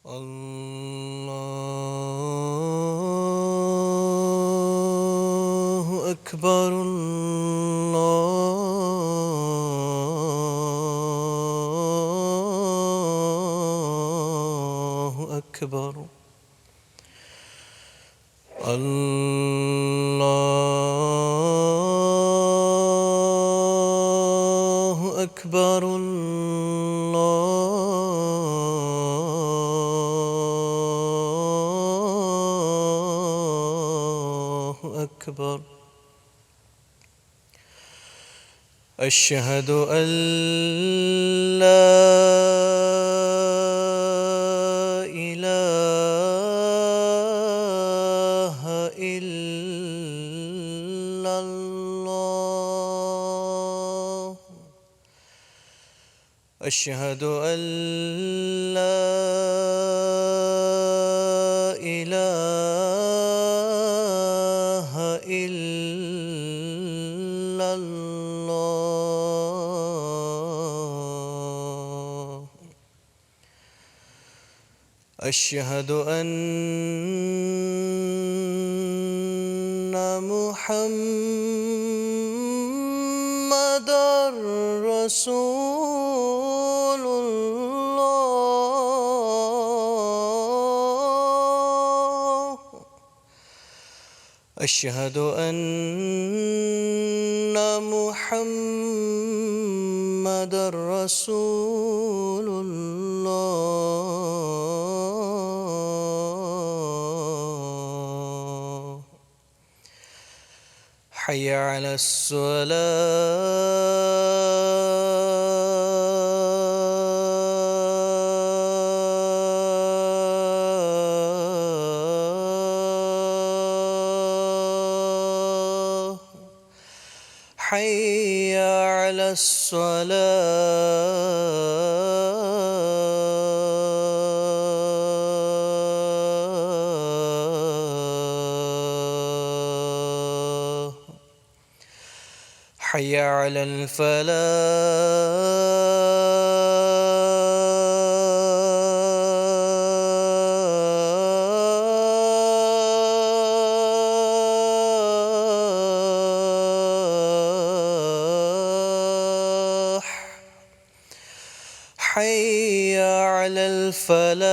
الله أكبر. الله أكبر. الله أكبر. الله أكبر. أشهد أن لا إله إلا الله. أشهد أن لا إله إلا الله. أشهد أن محمدًا رسول الله. أشهد أن محمدًا رسول الله. حي على الصلاة. حي على الصلاة. حي على الفلاح. حي على الفلاح.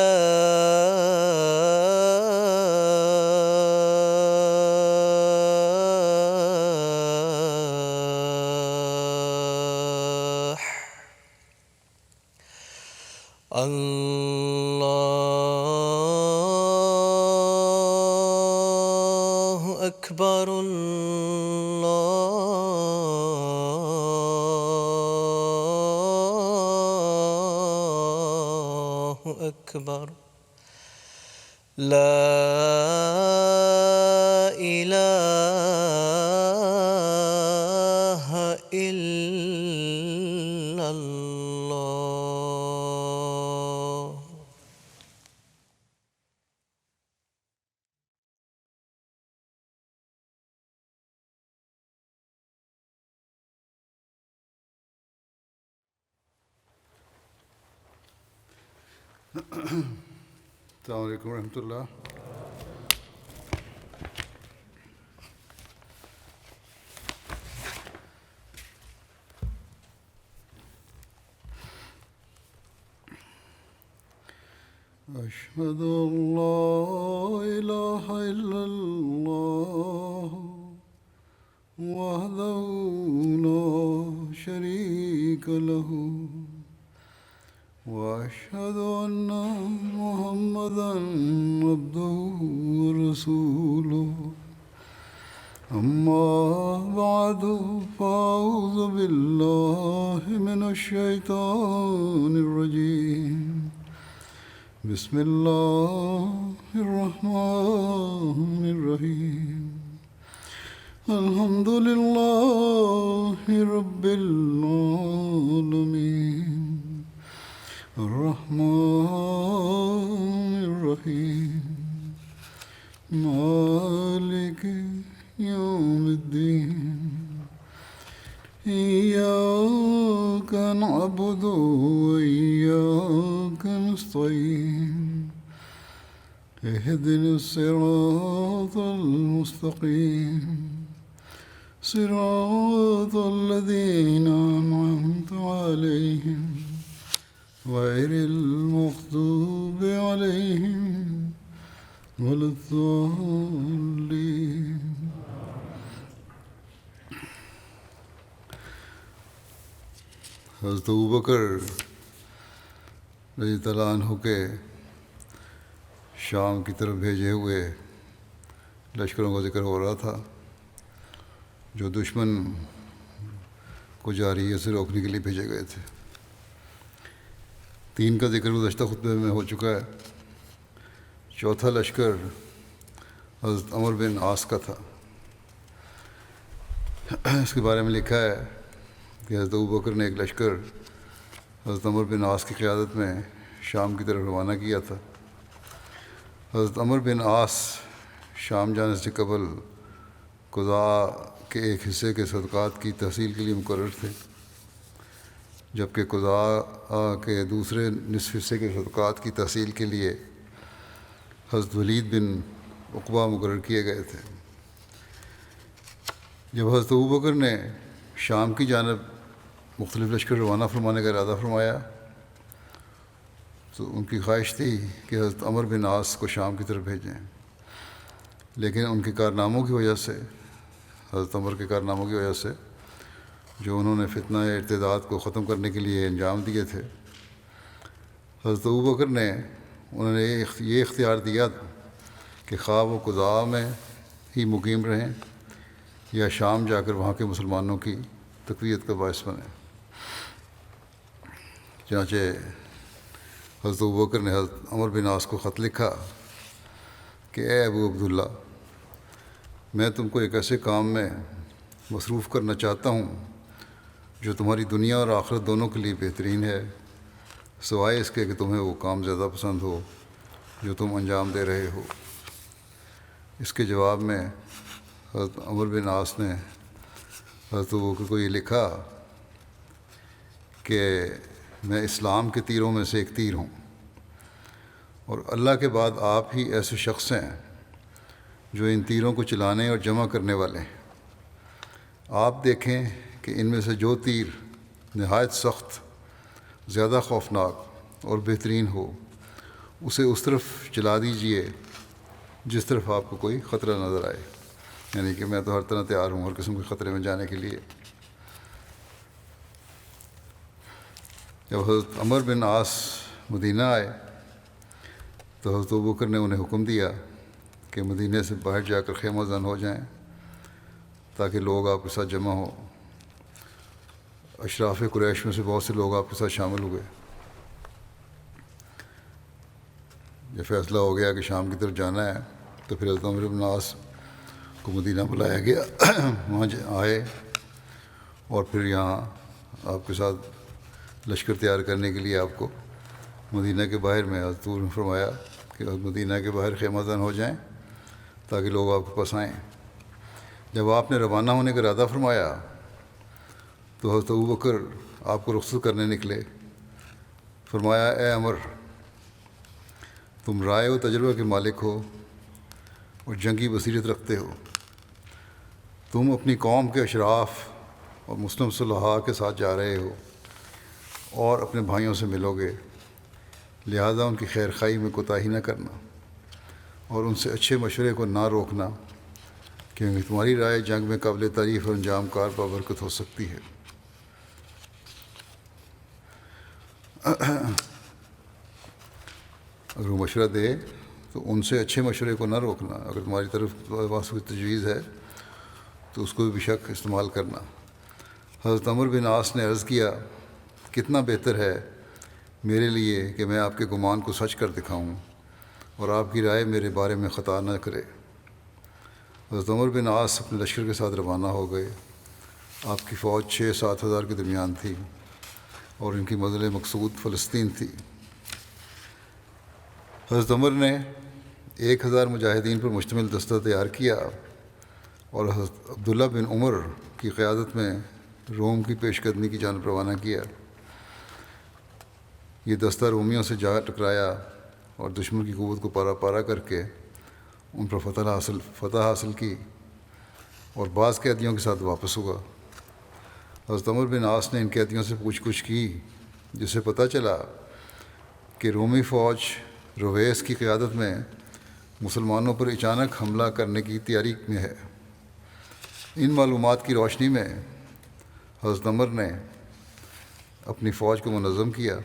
الله أكبر. الله أكبر. لا إله إلا الله. السلام علیکم ورحمۃ اللہ. أشهد أن لا إله إلا الله وحده لا شريك له وأشهد أن محمدًا عبده ورسوله. أما بعد فأعوذ بالله من الشيطان الرجيم. بسم الله الرحمن الرحيم. الحمد لله رب العالمين. الرحمن الرحيم. مالك يوم الدين. إياك نعبد وإياك نستعين. اهدنا الصراط المستقيم صراط الذين أنعمت عليهم غير المغضوب عليهم ولا الضالين. حضرت ابوبکر رضی اللہ عنہ کے شام کی طرف بھیجے ہوئے لشکروں کا ذکر ہو رہا تھا جو دشمن کو جارحیت سے روکنے کے لیے بھیجے گئے تھے. 3 کا ذکر گزشتہ خطبے میں ہو چکا ہے. چوتھا لشکر حضرت عمر بن عاص کا تھا. اس کے بارے میں لکھا ہے کہ حضرت ابوبکر نے ایک لشکر حضرت عمر بن عاص کی قیادت میں شام کی طرف روانہ کیا تھا. حضرت عمر بن عاص شام جانے سے قبل قضاء کے ایک حصے کے صدقات کی تحصیل کے لیے مقرر تھے، جبکہ قضاء کے دوسرے نصف حصے کے صدقات کی تحصیل کے لیے حضرت ولید بن عقبہ مقرر کیے گئے تھے. جب حضرت ابوبکر نے شام کی جانب مختلف لشکر روانہ فرمانے کا ارادہ فرمایا تو ان کی خواہش تھی کہ حضرت عمر بن عاص کو شام کی طرف بھیجیں، لیکن ان کے کارناموں کی وجہ سے، حضرت عمر کے کارناموں کی وجہ سے جو انہوں نے فتنہ ارتداد کو ختم کرنے کے لیے انجام دیے تھے، حضرت ابوبکر نے انہوں نے یہ اختیار دیا کہ خواہ وہ قضاء میں ہی مقیم رہیں یا شام جا کر وہاں کے مسلمانوں کی تقویت کا باعث بنیں. چنانچہ حضرت ابوبکر نے حضرت عمر بن عاص کو خط لکھا کہ اے ابو عبداللہ، میں تم کو ایک ایسے کام میں مصروف کرنا چاہتا ہوں جو تمہاری دنیا اور آخرت دونوں کے لیے بہترین ہے، سوائے اس کے کہ تمہیں وہ کام زیادہ پسند ہو جو تم انجام دے رہے ہو. اس کے جواب میں حضرت عمر بن عاص نے حضرت ابوبکر کو یہ لکھا کہ میں اسلام کے تیروں میں سے ایک تیر ہوں، اور اللہ کے بعد آپ ہی ایسے شخص ہیں جو ان تیروں کو چلانے اور جمع کرنے والے ہیں. آپ دیکھیں کہ ان میں سے جو تیر نہایت سخت، زیادہ خوفناک اور بہترین ہو اسے اس طرف چلا دیجئے جس طرف آپ کو کوئی خطرہ نظر آئے. یعنی کہ میں تو ہر طرح تیار ہوں ہر قسم کے خطرے میں جانے کے لیے. جب حضرت عمر بن عاص مدینہ آئے تو حضرت ابوبکر نے انہیں حکم دیا کہ مدینہ سے باہر جا کر خیمہ زن ہو جائیں تاکہ لوگ آپ کے ساتھ جمع ہوں. اشراف قریش میں سے بہت سے لوگ آپ کے ساتھ شامل ہوئے. جب فیصلہ ہو گیا کہ شام کی طرف جانا ہے تو پھر حضرت عمر بن عاص کو مدینہ بلایا گیا. وہاں آئے اور پھر یہاں آپ کے ساتھ لشکر تیار کرنے کے لیے آپ کو مدینہ کے باہر میں حضرت نے فرمایا کہ مدینہ کے باہر خیمہ زن ہو جائیں تاکہ لوگ آپ کے پاس آئیں. جب آپ نے روانہ ہونے کا ارادہ فرمایا تو حضرت ابوبکر آپ کو رخصت کرنے نکلے. فرمایا اے عمر، تم رائے و تجربہ کے مالک ہو اور جنگی بصیرت رکھتے ہو. تم اپنی قوم کے اشراف اور مسلم صلحاء کے ساتھ جا رہے ہو اور اپنے بھائیوں سے ملو گے، لہذا ان کی خیر خواہی میں کوتاہی نہ کرنا اور ان سے اچھے مشورے کو نہ روکنا، کیونکہ تمہاری رائے جنگ میں قابل تعریف اور انجام کار بابرکت ہو سکتی ہے. اگر وہ مشورہ دے تو ان سے اچھے مشورے کو نہ روکنا، اگر تمہاری طرف کوئی تجویز ہے تو اس کو بھی بے شک استعمال کرنا. حضرت عمر بن عاص نے عرض کیا، کتنا بہتر ہے میرے لیے کہ میں آپ کے گمان کو سچ کر دکھاؤں اور آپ کی رائے میرے بارے میں خطا نہ کرے. حضرت عمر بن عاص اپنے لشکر کے ساتھ روانہ ہو گئے. آپ کی فوج 6-7 ہزار کے درمیان تھی اور ان کی منزل مقصود فلسطین تھی. حضرت عمر نے 1000 مجاہدین پر مشتمل دستہ تیار کیا اور حضرت عبداللہ بن عمر کی قیادت میں روم کی پیش قدمی کی جانب روانہ کیا. یہ دستہ رومیوں سے جا ٹکرایا اور دشمن کی قوت کو پارا پارا کر کے ان پر فتح حاصل کی اور بعض قیدیوں کے ساتھ واپس ہوا۔ حضرت عمر بن عاص نے ان قیدیوں سے پوچھ گچھ کی، جس سے پتہ چلا کہ رومی فوج رویس کی قیادت میں مسلمانوں پر اچانک حملہ کرنے کی تیاری میں ہے۔ ان معلومات کی روشنی میں حضرت عمر نے اپنی فوج کو منظم کیا۔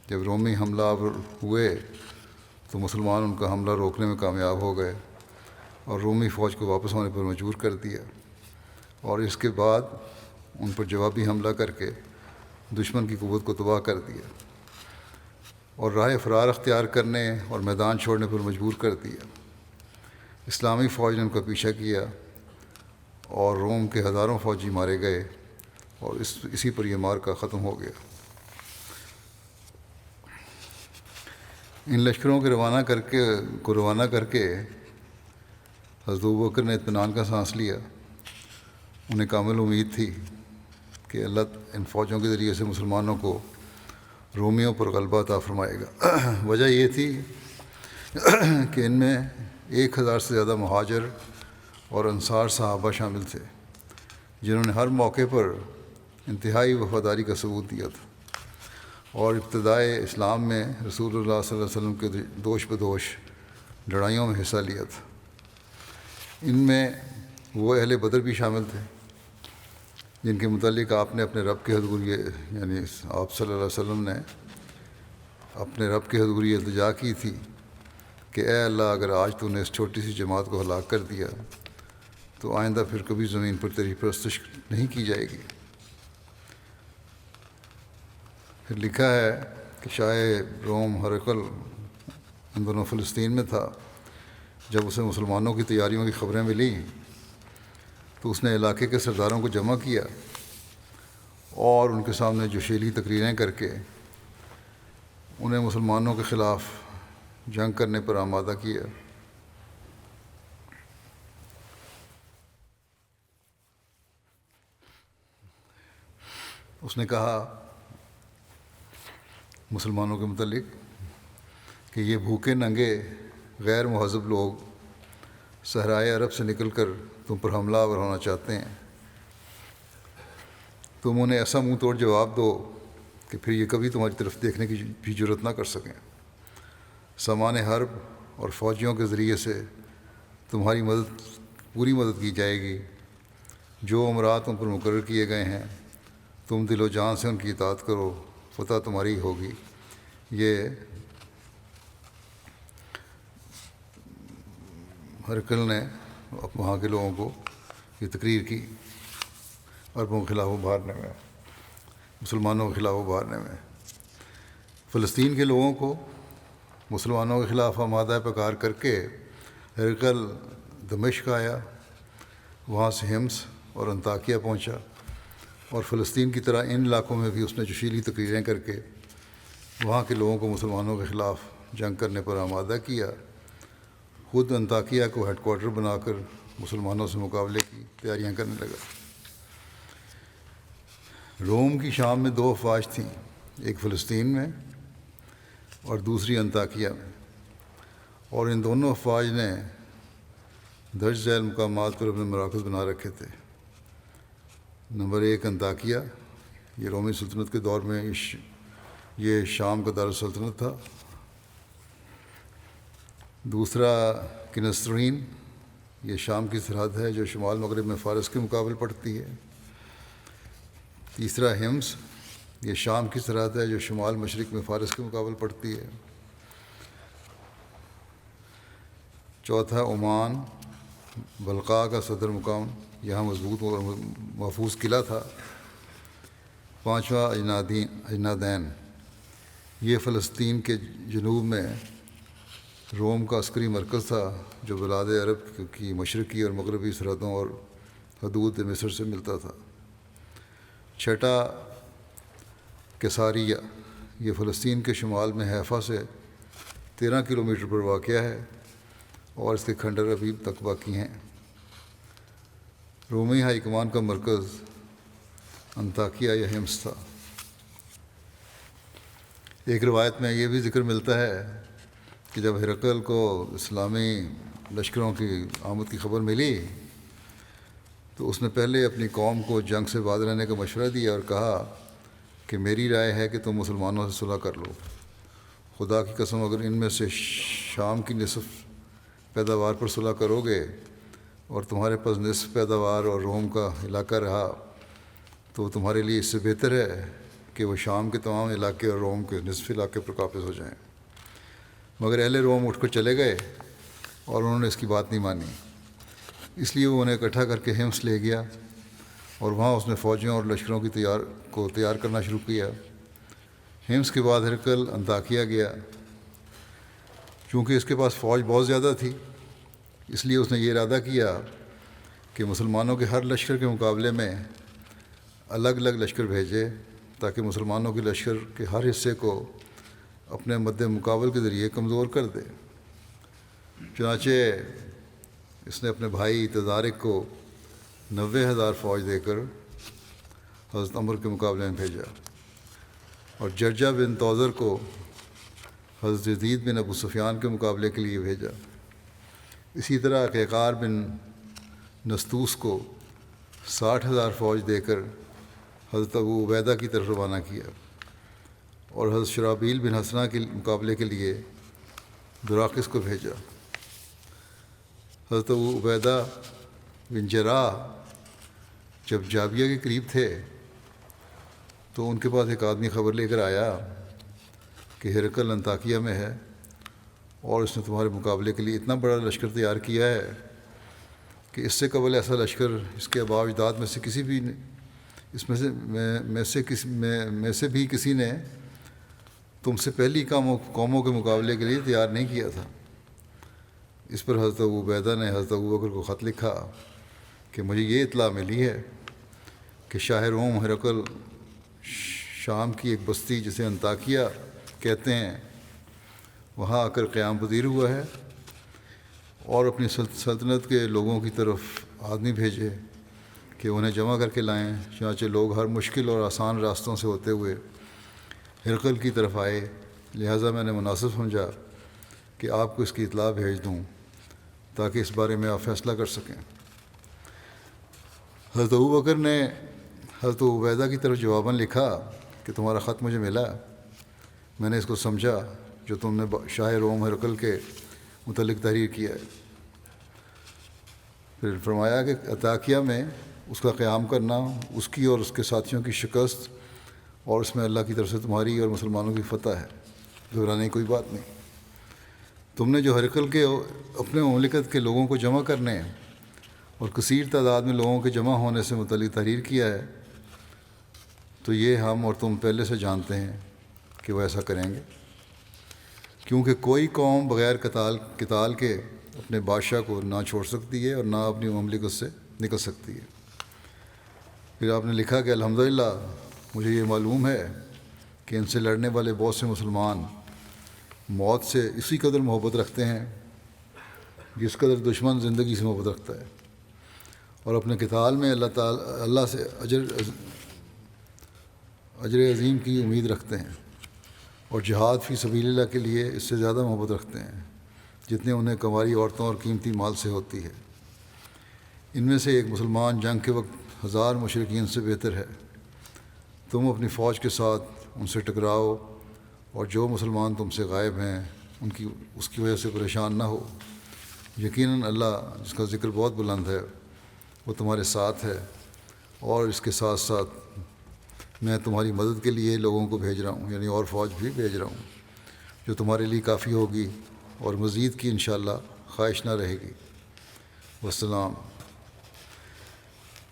جب رومی حملہ آور ہوئے تو مسلمان ان کا حملہ روکنے میں کامیاب ہو گئے اور رومی فوج کو واپس ہونے پر مجبور کر دیا، اور اس کے بعد ان پر جوابی حملہ کر کے دشمن کی قوت کو تباہ کر دیا اور راہ فرار اختیار کرنے اور میدان چھوڑنے پر مجبور کر دیا۔ اسلامی فوج نے ان کا پیچھا کیا اور روم کے ہزاروں فوجی مارے گئے، اور اسی پر یہ معرکہ ختم ہو گیا۔ ان لشکروں کے روانہ کر کے حضرت ابوبکر نے اطمینان کا سانس لیا۔ انہیں کامل امید تھی کہ اللہ ان فوجوں کے ذریعے سے مسلمانوں کو رومیوں پر غلبہ عطا فرمائے گا۔ وجہ یہ تھی کہ ان میں 1000 سے زیادہ مہاجر اور انصار صحابہ شامل تھے، جنہوں نے ہر موقع پر انتہائی وفاداری کا ثبوت دیا تھا اور ابتدائے اسلام میں رسول اللہ صلی اللہ علیہ وسلم کے دوش بدوش لڑائیوں میں حصہ لیا تھا۔ ان میں وہ اہل بدر بھی شامل تھے جن کے متعلق آپ نے اپنے رب کے حضور یعنی آپ صلی اللہ علیہ وسلم نے اپنے رب کے حضور یہ التجا کی تھی کہ اے اللہ، اگر آج تو نے اس چھوٹی سی جماعت کو ہلاک کر دیا تو آئندہ پھر کبھی زمین پر تیری پرستش نہیں کی جائے گی۔ پھر لکھا ہے کہ شاہ روم ہرقل ان دونوں فلسطین میں تھا۔ جب اسے مسلمانوں کی تیاریوں کی خبریں ملیں تو اس نے علاقے کے سرداروں کو جمع کیا اور ان کے سامنے جوشیلی تقریریں کر کے انہیں مسلمانوں کے خلاف جنگ کرنے پر آمادہ کیا۔ اس نے کہا مسلمانوں کے متعلق کہ یہ بھوکے ننگے غیر مہذب لوگ صحرائے عرب سے نکل کر تم پر حملہ آور ہونا چاہتے ہیں۔ تم انہیں ایسا منہ توڑ جواب دو کہ پھر یہ کبھی تمہاری طرف دیکھنے کی بھی جرت نہ کر سکیں۔ سامان حرب اور فوجیوں کے ذریعے سے تمہاری پوری مدد کی جائے گی۔ جو امرات تم پر مقرر کیے گئے ہیں تم دل و جان سے ان کی اطاعت کرو، فتح تمہاری ہوگی۔ یہ ہرقل نے وہاں کے لوگوں کو یہ تقریر کی عربوں کے خلاف ابھارنے میں، مسلمانوں کے خلاف ابھارنے میں۔ فلسطین کے لوگوں کو مسلمانوں کے خلاف آمادہ پکار کر کے ہرقل دمشق آیا، وہاں سے حمص اور انطاکیہ پہنچا، اور فلسطین کی طرح ان علاقوں میں بھی اس نے جوشیلی تقریریں کر کے وہاں کے لوگوں کو مسلمانوں کے خلاف جنگ کرنے پر آمادہ کیا۔ خود انطاکیہ کو ہیڈ کوارٹر بنا کر مسلمانوں سے مقابلے کی تیاریاں کرنے لگا۔ روم کی شام میں 2 افواج تھیں، ایک فلسطین میں اور دوسری انطاکیہ میں، اور ان دونوں افواج نے درج ذیل مقامات پر اپنے مراکز بنا رکھے تھے۔ نمبر 1 انطاکیہ، یہ رومی سلطنت کے دور میں یہ شام کا دارالسلطنت تھا۔ دوسرا کنسترین، یہ شام کی سرحد ہے جو شمال مغرب میں فارس کے مقابل پڑتی ہے۔ تیسرا حمص، یہ شام کی سرحد ہے جو شمال مشرق میں فارس کے مقابل پڑتی ہے۔ چوتھا عمان، بلقاء کا صدر مقام، یہاں مضبوط اور محفوظ قلعہ تھا۔ پانچواں اجنادین، یہ فلسطین کے جنوب میں روم کا عسکری مرکز تھا جو بلاد عرب کی مشرقی اور مغربی سرحدوں اور حدود مصر سے ملتا تھا۔ چھٹا کیساریہ، یہ فلسطین کے شمال میں حیفا سے 13 کلومیٹر پر واقع ہے اور اس کے کھنڈر ابھی تک باقی ہیں۔ رومی ہائی کمان کا مرکز انطاکیہ یا حمص تھا۔ ایک روایت میں یہ بھی ذکر ملتا ہے کہ جب ہرقل کو اسلامی لشکروں کی آمد کی خبر ملی تو اس نے پہلے اپنی قوم کو جنگ سے باز رہنے کا مشورہ دیا اور کہا کہ میری رائے ہے کہ تم مسلمانوں سے صلح کر لو، خدا کی قسم اگر ان میں سے شام کی نصف پیداوار پر صلح کرو گے اور تمہارے پاس نصف پیداوار اور روم کا علاقہ رہا تو تمہارے لیے اس سے بہتر ہے کہ وہ شام کے تمام علاقے اور روم کے نصف علاقے پر قابض ہو جائیں۔ مگر اہل روم اٹھ کر چلے گئے اور انہوں نے اس کی بات نہیں مانی، اس لیے وہ انہیں اکٹھا کر کے ہمس لے گیا اور وہاں اس نے فوجیوں اور لشکروں کی تیار کرنا شروع کیا۔ ہمس کے بعد ہرقل انطاکیہ گیا۔ چونکہ اس کے پاس فوج بہت زیادہ تھی اس لیے اس نے یہ ارادہ کیا کہ مسلمانوں کے ہر لشکر کے مقابلے میں الگ الگ لشکر بھیجے تاکہ مسلمانوں کے لشکر کے ہر حصے کو اپنے مد مقابل کے ذریعے کمزور کر دے۔ چنانچہ اس نے اپنے بھائی تدارک کو 90,000 فوج دے کر حضرت عمر کے مقابلے میں بھیجا اور جرجہ بن توزر کو حضرت یزید بن ابو سفیان کے مقابلے کے لیے بھیجا۔ اسی طرح قیقار بن نستوس کو 60,000 فوج دے کر حضرت ابو عبیدہ کی طرف روانہ کیا اور حضرت شرابیل بن حسنہ کے مقابلے کے لیے دراقس کو بھیجا۔ حضرت ابو عبیدہ بن جراح جب جابیہ کے قریب تھے تو ان کے پاس ایک آدمی خبر لے کر آیا کہ ہرقل انطاکیہ میں ہے اور اس نے تمہارے مقابلے کے لیے اتنا بڑا لشکر تیار کیا ہے کہ اس سے قبل ایسا لشکر اس کے آباء و اجداد میں سے کسی بھی اس میں سے بھی کسی نے تم سے پہلی قوموں کے مقابلے کے لیے تیار نہیں کیا تھا۔ اس پر حضرت ابو عبیدہ نے حضرت ابو بکر کو خط لکھا کہ مجھے یہ اطلاع ملی ہے کہ شاہ روم ہرقل شام کی ایک بستی جسے انطاکیہ کہتے ہیں وہاں آ کر قیام پذیر ہوا ہے اور اپنی سلطنت کے لوگوں کی طرف آدمی بھیجے کہ انہیں جمع کر کے لائیں۔ چنانچہ لوگ ہر مشکل اور آسان راستوں سے ہوتے ہوئے ہرقل کی طرف آئے، لہٰذا میں نے مناسب سمجھا کہ آپ کو اس کی اطلاع بھیج دوں تاکہ اس بارے میں آپ فیصلہ کر سکیں۔ حضرت ابو بکر نے حضرت عبیدہ کی طرف جواباً لکھا کہ تمہارا خط مجھے ملا، میں نے اس کو سمجھا جو تم نے شاہ روم ہرقل کے متعلق تحریر کیا ہے۔ پھر فرمایا کہ انطاکیہ میں اس کا قیام کرنا، اس کی اور اس کے ساتھیوں کی شکست اور اس میں اللہ کی طرف سے تمہاری اور مسلمانوں کی فتح ہے، گھبرانے کی کوئی بات نہیں۔ تم نے جو ہرقل کے اپنے مملکت کے لوگوں کو جمع کرنے اور کثیر تعداد میں لوگوں کے جمع ہونے سے متعلق تحریر کیا ہے تو یہ ہم اور تم پہلے سے جانتے ہیں کہ وہ ایسا کریں گے، کیونکہ کوئی قوم بغیر قتال کے اپنے بادشاہ کو نہ چھوڑ سکتی ہے اور نہ اپنی مملکت سے نکل سکتی ہے۔ پھر آپ نے لکھا کہ الحمدللہ مجھے یہ معلوم ہے کہ ان سے لڑنے والے بہت سے مسلمان موت سے اسی قدر محبت رکھتے ہیں جس قدر دشمن زندگی سے محبت رکھتا ہے، اور اپنے قتال میں اللہ سے اجر عظیم کی امید رکھتے ہیں اور جہاد فی سبیل اللہ کے لیے اس سے زیادہ محبت رکھتے ہیں جتنے انہیں کنواری عورتوں اور قیمتی مال سے ہوتی ہے۔ ان میں سے ایک مسلمان جنگ کے وقت 1000 مشرکین سے بہتر ہے۔ تم اپنی فوج کے ساتھ ان سے ٹکراؤ اور جو مسلمان تم سے غائب ہیں اس کی وجہ سے پریشان نہ ہو۔ یقیناً اللہ جس کا ذکر بہت بلند ہے وہ تمہارے ساتھ ہے، اور اس کے ساتھ ساتھ میں تمہاری مدد کے لیے لوگوں کو بھیج رہا ہوں، یعنی اور فوج بھی بھیج رہا ہوں جو تمہارے لیے کافی ہوگی اور مزید کی انشاءاللہ خواہش نہ رہے گی۔ والسلام۔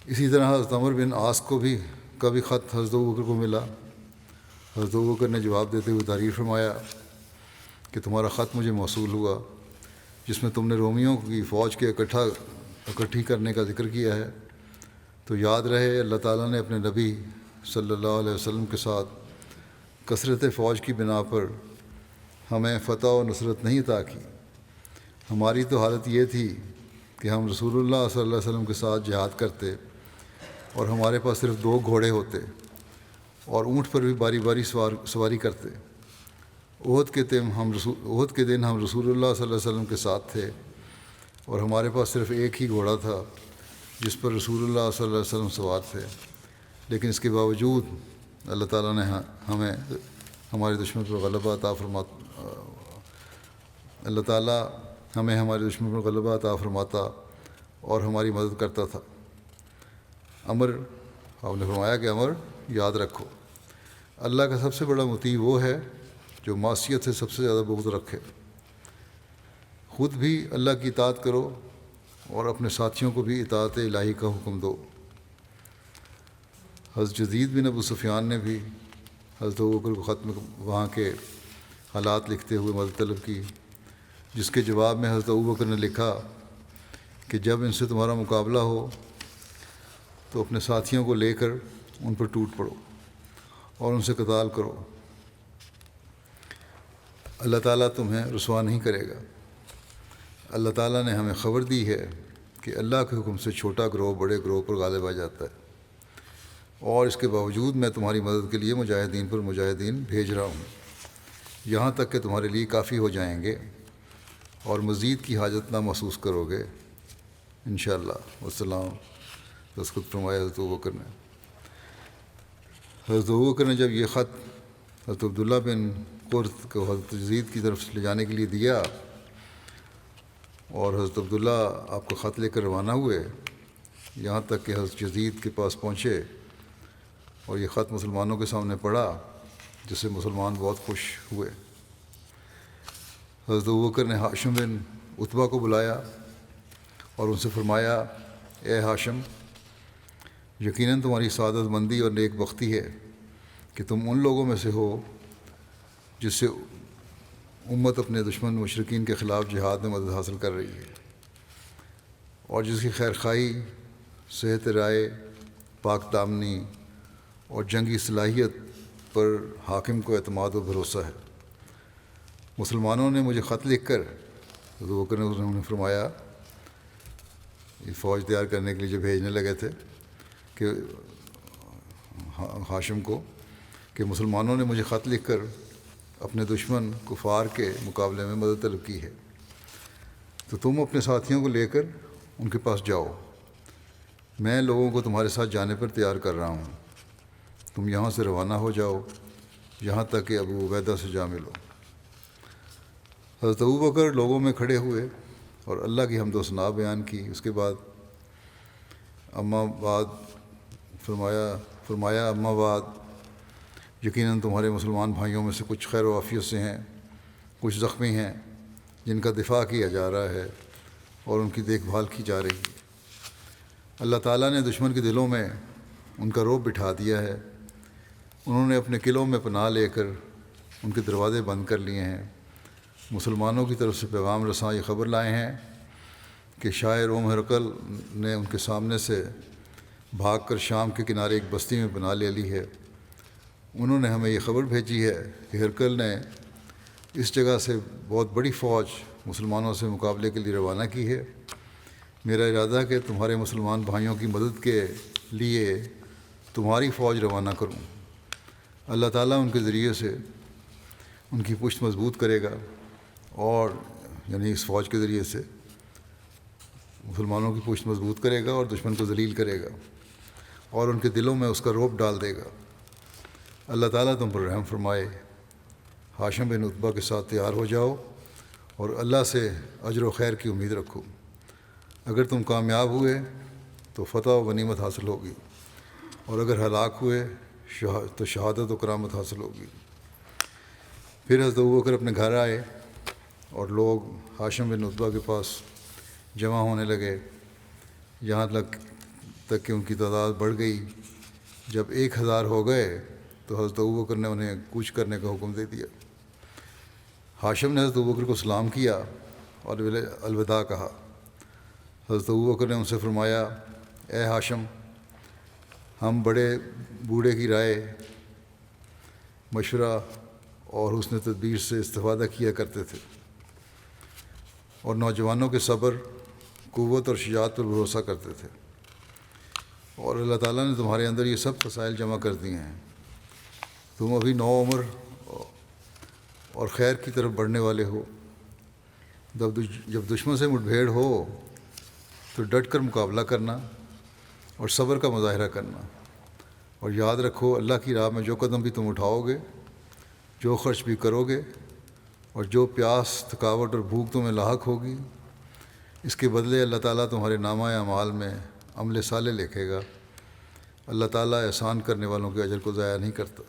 اسی طرح حضرت عمر بن عاص کو بھی خط حضرت ابو بکر کو ملا۔ حضرت ابو بکر نے جواب دیتے ہوئے تعریف فرمایا کہ تمہارا خط مجھے موصول ہوا جس میں تم نے رومیوں کی فوج کے اکٹھی کرنے کا ذکر کیا ہے، تو یاد رہے اللہ تعالیٰ نے اپنے نبی صلی اللہ علیہ وسلم کے ساتھ کثرت فوج کی بنا پر ہمیں فتح و نصرت نہیں عطا کی۔ ہماری تو حالت یہ تھی کہ ہم رسول اللہ صلی اللہ علیہ وسلم کے ساتھ جہاد کرتے اور ہمارے پاس صرف 2 گھوڑے ہوتے اور اونٹ پر بھی باری باری سواری کرتے، احد کے دن ہم رسول اللہ صلی اللہ علیہ وسلم کے ساتھ تھے اور ہمارے پاس صرف ایک ہی گھوڑا تھا جس پر رسول اللہ صلی اللہ علیہ وسلم سوار تھے، لیکن اس کے باوجود اللہ تعالیٰ نے ہمیں ہمارے دشمن پر غلبہ عطا اللہ تعالیٰ ہمیں ہمارے دشمن پر غلبہ عطا فرماتا اور ہماری مدد کرتا تھا۔ امر، آپ نے فرمایا کہ امر یاد رکھو، اللہ کا سب سے بڑا مطیع وہ ہے جو معصیت سے سب سے زیادہ بغض رکھے۔ خود بھی اللہ کی اطاعت کرو اور اپنے ساتھیوں کو بھی اطاعت الہی کا حکم دو۔ حضرت یزید بن ابو سفیان نے بھی حضرت ابوبکر کو خط میں وہاں کے حالات لکھتے ہوئے مدد طلب کی، جس کے جواب میں حضرت ابوبکر نے لکھا کہ جب ان سے تمہارا مقابلہ ہو تو اپنے ساتھیوں کو لے کر ان پر ٹوٹ پڑو اور ان سے قتال کرو، اللہ تعالیٰ تمہیں رسوا نہیں کرے گا۔ اللہ تعالیٰ نے ہمیں خبر دی ہے کہ اللہ کے حکم سے چھوٹا گروہ بڑے گروہ پر غالب آ جاتا ہے، اور اس کے باوجود میں تمہاری مدد کے لیے مجاہدین پر مجاہدین بھیج رہا ہوں، یہاں تک کہ تمہارے لیے کافی ہو جائیں گے اور مزید کی حاجت نہ محسوس کرو گے انشاءاللہ۔ والسلام، دستخط فرمایا حضرت ابوبکر نے۔ حضرت ابوبکر نے جب یہ خط حضرت عبداللہ بن قرط کو حضرت یزید کی طرف سے لے جانے کے لیے دیا اور حضرت عبداللہ آپ کو خط لے کر روانہ ہوئے، یہاں تک کہ حضرت یزید کے پاس پہنچے اور یہ خط مسلمانوں کے سامنے پڑھا، جس سے مسلمان بہت خوش ہوئے۔ حضرت ابوبکر نے ہاشم بن عتبہ کو بلایا اور ان سے فرمایا، اے ہاشم، یقیناً تمہاری سعادت مندی اور نیک بختی ہے کہ تم ان لوگوں میں سے ہو جس سے امت اپنے دشمن مشرکین کے خلاف جہاد میں مدد حاصل کر رہی ہے، اور جس کی خیر خواہی، صحت رائے، پاک دامنی اور جنگی صلاحیت پر حاکم کو اعتماد و بھروسہ ہے۔ مسلمانوں نے مجھے خط لکھ کر، حضرت ابوبکر نے انہوں نے فرمایا یہ فوج تیار کرنے کے لیے جو بھیجنے لگے تھے کہ ہاشم کو، کہ مسلمانوں نے مجھے خط لکھ کر اپنے دشمن کفار کے مقابلے میں مدد طلب کی ہے، تو تم اپنے ساتھیوں کو لے کر ان کے پاس جاؤ، میں لوگوں کو تمہارے ساتھ جانے پر تیار کر رہا ہوں، تم یہاں سے روانہ ہو جاؤ یہاں تک کہ ابو عبیدہ سے جا ملو۔ حضرت ابوبکر لوگوں میں کھڑے ہوئے اور اللہ کی حمد و ثنا بیان کی۔ اس کے بعد فرمایا اما بعد، یقیناً تمہارے مسلمان بھائیوں میں سے کچھ خیر و عافیت سے ہیں، کچھ زخمی ہیں جن کا دفاع کیا جا رہا ہے اور ان کی دیکھ بھال کی جا رہی ہے۔ اللہ تعالیٰ نے دشمن کے دلوں میں ان کا رعب بٹھا دیا ہے، انہوں نے اپنے قلعوں میں پناہ لے کر ان کے دروازے بند کر لیے ہیں۔ مسلمانوں کی طرف سے پیغام رساں یہ خبر لائے ہیں کہ شاہ روم ہرقل نے ان کے سامنے سے بھاگ کر شام کے کنارے ایک بستی میں پناہ لے لی ہے۔ انہوں نے ہمیں یہ خبر بھیجی ہے کہ ہرقل نے اس جگہ سے بہت بڑی فوج مسلمانوں سے مقابلے کے لیے روانہ کی ہے۔ میرا ارادہ ہے کہ تمہارے مسلمان بھائیوں کی مدد کے لیے تمہاری فوج روانہ کروں، اللہ تعالیٰ ان کے ذریعے سے ان کی پشت مضبوط کرے گا، اور یعنی اس فوج کے ذریعے سے مسلمانوں کی پشت مضبوط کرے گا اور دشمن کو ذلیل کرے گا اور ان کے دلوں میں اس کا رعب ڈال دے گا۔ اللہ تعالیٰ تم پر رحم فرمائے۔ ہاشم بن عتبہ کے ساتھ تیار ہو جاؤ اور اللہ سے اجر و خیر کی امید رکھو، اگر تم کامیاب ہوئے تو فتح و غنیمت حاصل ہوگی، اور اگر ہلاک ہوئے تو شہادت و کرامت حاصل ہوگی۔ پھر حضرت ابوبکر اپنے گھر آئے اور لوگ ہاشم بن عتبہ کے پاس جمع ہونے لگے، یہاں تک کہ ان کی تعداد بڑھ گئی۔ جب 1000 ہو گئے تو حضرت ابوبکر نے انہیں کوچ کرنے کا حکم دے دیا۔ ہاشم نے حضرت ابوبکر کو سلام کیا اور الوداع کہا۔ حضرت ابوبکر نے ان سے فرمایا، اے ہاشم، ہم بڑے بوڑھے کی رائے، مشورہ اور حسن تدبیر سے استفادہ کیا کرتے تھے، اور نوجوانوں کے صبر، قوت اور شجاعت پر بھروسہ کرتے تھے، اور اللہ تعالیٰ نے تمہارے اندر یہ سب مسائل جمع کر دیے ہیں۔ تم ابھی نو عمر اور خیر کی طرف بڑھنے والے ہو۔ جب دشمن سے مٹ بھیڑ ہو تو ڈٹ کر مقابلہ کرنا اور صبر کا مظاہرہ کرنا، اور یاد رکھو اللہ کی راہ میں جو قدم بھی تم اٹھاؤ گے، جو خرچ بھی کرو گے، اور جو پیاس، تھکاوٹ اور بھوک تمہیں لاحق ہوگی، اس کے بدلے اللہ تعالیٰ تمہارے نامہ اعمال میں عمل صالح لکھے گا۔ اللہ تعالیٰ احسان کرنے والوں کے اجر کو ضائع نہیں کرتا۔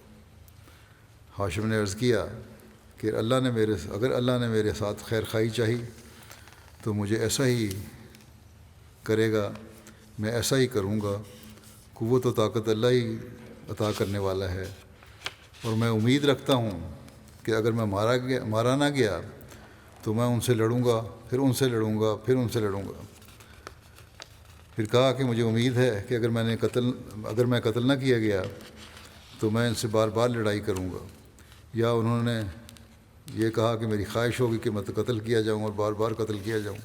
ہاشم نے عرض کیا کہ اگر اللہ نے میرے ساتھ خیر خواہی چاہی تو مجھے ایسا ہی کرے گا، میں ایسا ہی کروں گا۔ قوت و طاقت اللہ ہی عطا کرنے والا ہے، اور میں امید رکھتا ہوں کہ اگر میں مارا نہ گیا تو میں ان سے لڑوں گا، پھر ان سے لڑوں گا، پھر ان سے لڑوں گا۔ پھر کہا کہ مجھے امید ہے کہ اگر میں قتل نہ کیا گیا تو میں ان سے بار بار لڑائی کروں گا، یا انہوں نے یہ کہا کہ میری خواہش ہوگی کہ میں تو قتل کیا جاؤں اور بار بار قتل کیا جاؤں۔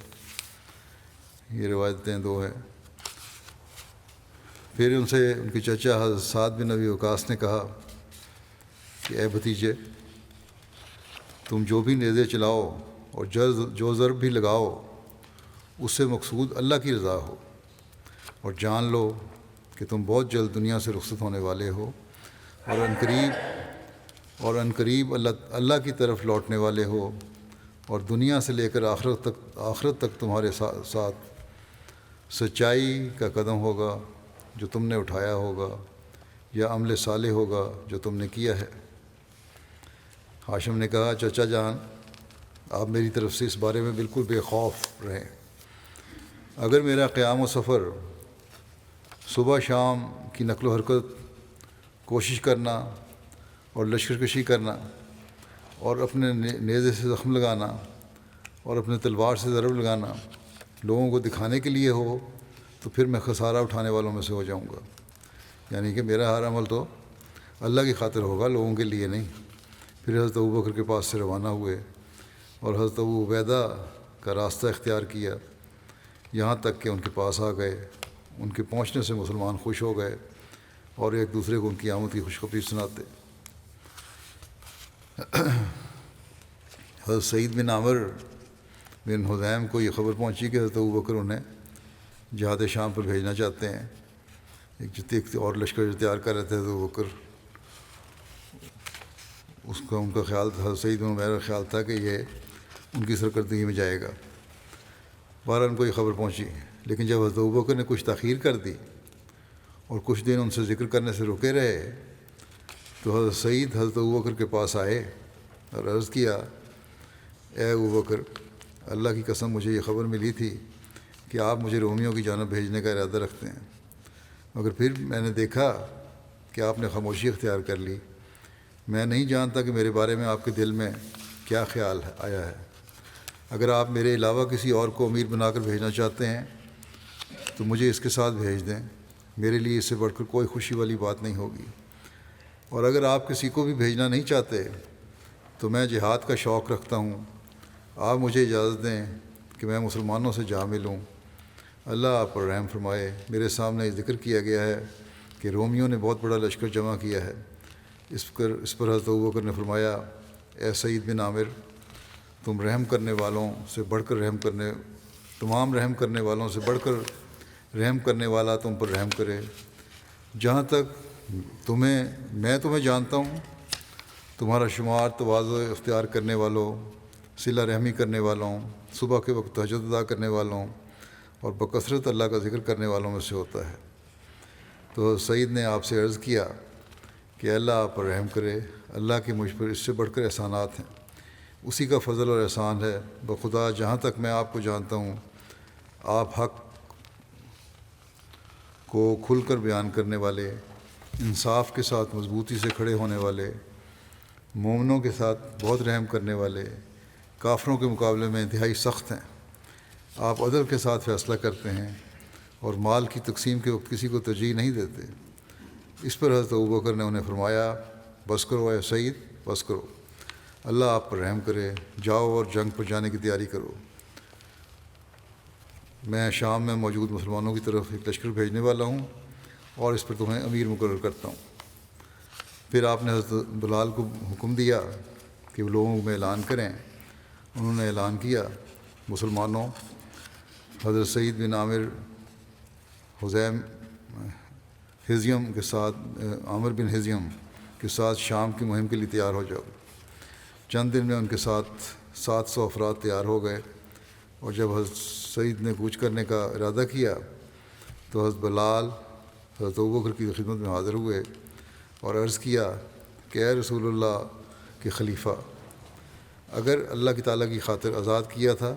یہ روایتیں دو ہیں۔ پھر ان سے ان کے چچا حضرت سعد بن ابی وقاص نے کہا کہ اے بھتیجے، تم جو بھی نیزے چلاؤ اور جو ضرب بھی لگاؤ، اس سے مقصود اللہ کی رضا ہو، اور جان لو کہ تم بہت جلد دنیا سے رخصت ہونے والے ہو، اور عنقریب اللہ کی طرف لوٹنے والے ہو، اور دنیا سے لے کر آخرت تک تمہارے ساتھ سچائی کا قدم ہوگا جو تم نے اٹھایا ہوگا، یا عمل صالح ہوگا جو تم نے کیا ہے۔ ہاشم نے کہا چچا جان، آپ میری طرف سے اس بارے میں بالکل بے خوف رہیں۔ اگر میرا قیام و سفر، صبح شام کی نقل و حرکت، کوشش کرنا اور لشکر کشی کرنا، اور اپنے نیزے سے زخم لگانا اور اپنے تلوار سے ضرب لگانا لوگوں کو دکھانے کے لیے ہو تو پھر میں خسارہ اٹھانے والوں میں سے ہو جاؤں گا، یعنی کہ میرا ہر عمل تو اللہ کی خاطر ہوگا، لوگوں کے لیے نہیں۔ پھر حضرت ابوبکر کے پاس سے روانہ ہوئے اور حضرت ابو عبیدہ کا راستہ اختیار کیا، یہاں تک کہ ان کے پاس آ گئے۔ ان کے پہنچنے سے مسلمان خوش ہو گئے اور ایک دوسرے کو ان کی آمد کی خوشخبری سناتے۔ حضرت سعید بن عامر بن حذیم کو یہ خبر پہنچی کہ حضرت ابوبکر انہیں جہاد شام پر بھیجنا چاہتے ہیں۔ ایک اور لشکر تیار کر رہے تھے حضرت ابوبکر، ان کا خیال تھا، حضرت سعید بن عمیر کا خیال تھا کہ یہ ان کی سرکردگی میں جائے گا۔ بہرحال ان کو یہ خبر پہنچی، لیکن جب حضرت ابوبکر نے کچھ تاخیر کر دی اور کچھ دن ان سے ذکر کرنے سے رکے رہے تو حضرت سعید حضرت ابوبکر کے پاس آئے اور عرض کیا، اے ابوبکر، اللہ کی قسم مجھے یہ خبر ملی تھی کہ آپ مجھے رومیوں کی جانب بھیجنے کا ارادہ رکھتے ہیں، مگر پھر میں نے دیکھا کہ آپ نے خاموشی اختیار کر لی۔ میں نہیں جانتا کہ میرے بارے میں آپ کے دل میں کیا خیال آیا ہے۔ اگر آپ میرے علاوہ کسی اور کو امیر بنا کر بھیجنا چاہتے ہیں تو مجھے اس کے ساتھ بھیج دیں، میرے لیے اس سے بڑھ کر کوئی خوشی والی بات نہیں ہوگی۔ اور اگر آپ کسی کو بھی بھیجنا نہیں چاہتے تو میں جہاد کا شوق رکھتا ہوں، آپ مجھے اجازت دیں کہ میں مسلمانوں سے جا ملوں۔ اللہ آپ پر رحم فرمائے۔ میرے سامنے ذکر کیا گیا ہے کہ رومیوں نے بہت بڑا لشکر جمع کیا ہے۔ اس پر حضرت ابوبکر نے فرمایا، اے سعید بن عامر، تم رحم کرنے والوں سے بڑھ کر تمام رحم کرنے والوں سے بڑھ کر رحم کرنے والا تم پر رحم کرے۔ جہاں تک میں تمہیں جانتا ہوں، تمہارا شمار تواضع اختیار کرنے والوں، صلہ رحمی کرنے والوں، صبح کے وقت تہجد ادا کرنے والوں اور بکثرت اللہ کا ذکر کرنے والوں میں سے ہوتا ہے۔ تو سعید نے آپ سے عرض کیا کہ اللہ آپ پر رحم کرے، اللہ کی مجھ پر اس سے بڑھ کر احسانات ہیں، اسی کا فضل اور احسان ہے۔ بخدا جہاں تک میں آپ کو جانتا ہوں، آپ حق کو کھل کر بیان کرنے والے، انصاف کے ساتھ مضبوطی سے کھڑے ہونے والے، مومنوں کے ساتھ بہت رحم کرنے والے، کافروں کے مقابلے میں انتہائی سخت ہیں۔ آپ عدل کے ساتھ فیصلہ کرتے ہیں اور مال کی تقسیم کے وقت کسی کو ترجیح نہیں دیتے۔ اس پر حضرت ابوبکر نے انہیں فرمایا، بس کرو اے سعید، بس کرو، اللہ آپ پر رحم کرے، جاؤ اور جنگ پر جانے کی تیاری کرو۔ میں شام میں موجود مسلمانوں کی طرف ایک لشکر بھیجنے والا ہوں اور اس پر تمہیں امیر مقرر کرتا ہوں۔ پھر آپ نے حضرت بلال کو حکم دیا کہ وہ لوگوں میں اعلان کریں۔ انہوں نے اعلان کیا، مسلمانوں، حضرت سعید بن عامر حزیم ہزیم کے ساتھ عامر بن ہزیم کے ساتھ شام کی مہم کے لیے تیار ہو جاؤ۔ چند دن میں ان کے ساتھ 700 افراد تیار ہو گئے، اور جب حضرت سعید نے کوچ کرنے کا ارادہ کیا تو حضرت بلال حضرت ابوبکر کی خدمت میں حاضر ہوئے اور عرض کیا کہ اے رسول اللہ کے خلیفہ، اگر اللہ کی تعالیٰ کی خاطر آزاد کیا تھا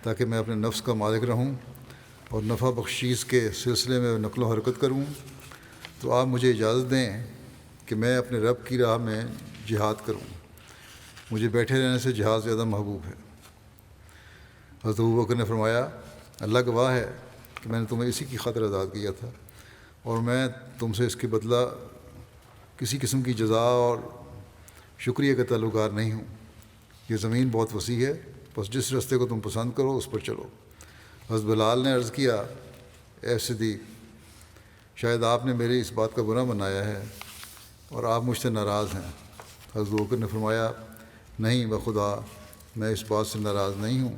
تاکہ میں اپنے نفس کا مالک رہوں اور نفع بخشیش کے سلسلے میں نقل و حرکت کروں، تو آپ مجھے اجازت دیں کہ میں اپنے رب کی راہ میں جہاد کروں۔ مجھے بیٹھے رہنے سے جہاد زیادہ محبوب ہے۔ حضرت ابوبکر نے فرمایا، اللہ گواہ ہے کہ میں نے تمہیں اسی کی خاطر آزاد کیا تھا، اور میں تم سے اس کے بدلہ کسی قسم کی جزا اور شکریہ کا تعلقار نہیں ہوں۔ یہ زمین بہت وسیع ہے، بس جس راستے کو تم پسند کرو اس پر چلو۔ حضرت بلال نے عرض کیا، اے صدیق، شاید آپ نے میری اس بات کا برا بنایا ہے اور آپ مجھ سے ناراض ہیں۔ حضرت ابوبکر نے فرمایا، نہیں بخدا، میں اس بات سے ناراض نہیں ہوں۔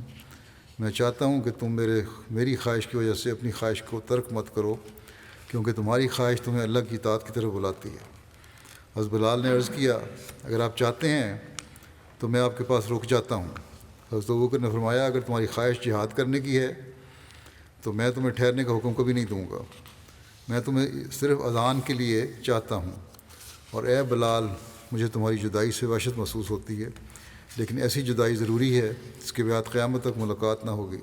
میں چاہتا ہوں کہ تم میری خواہش کی وجہ سے اپنی خواہش کو ترک مت کرو، کیونکہ تمہاری خواہش تمہیں اللہ کی اطاعت کی طرف بلاتی ہے۔ حضرت بلال نے عرض کیا، اگر آپ چاہتے ہیں تو میں آپ کے پاس رک جاتا ہوں۔ حضرت ابوبکر نے فرمایا، اگر تمہاری خواہش جہاد کرنے کی ہے تو میں تمہیں ٹھہرنے کا حکم کبھی نہیں دوں گا، میں تمہیں صرف اذان کے لیے چاہتا ہوں، اور اے بلال، مجھے تمہاری جدائی سے وحشت محسوس ہوتی ہے، لیکن ایسی جدائی ضروری ہے جس کے بعد قیامت تک ملاقات نہ ہوگی۔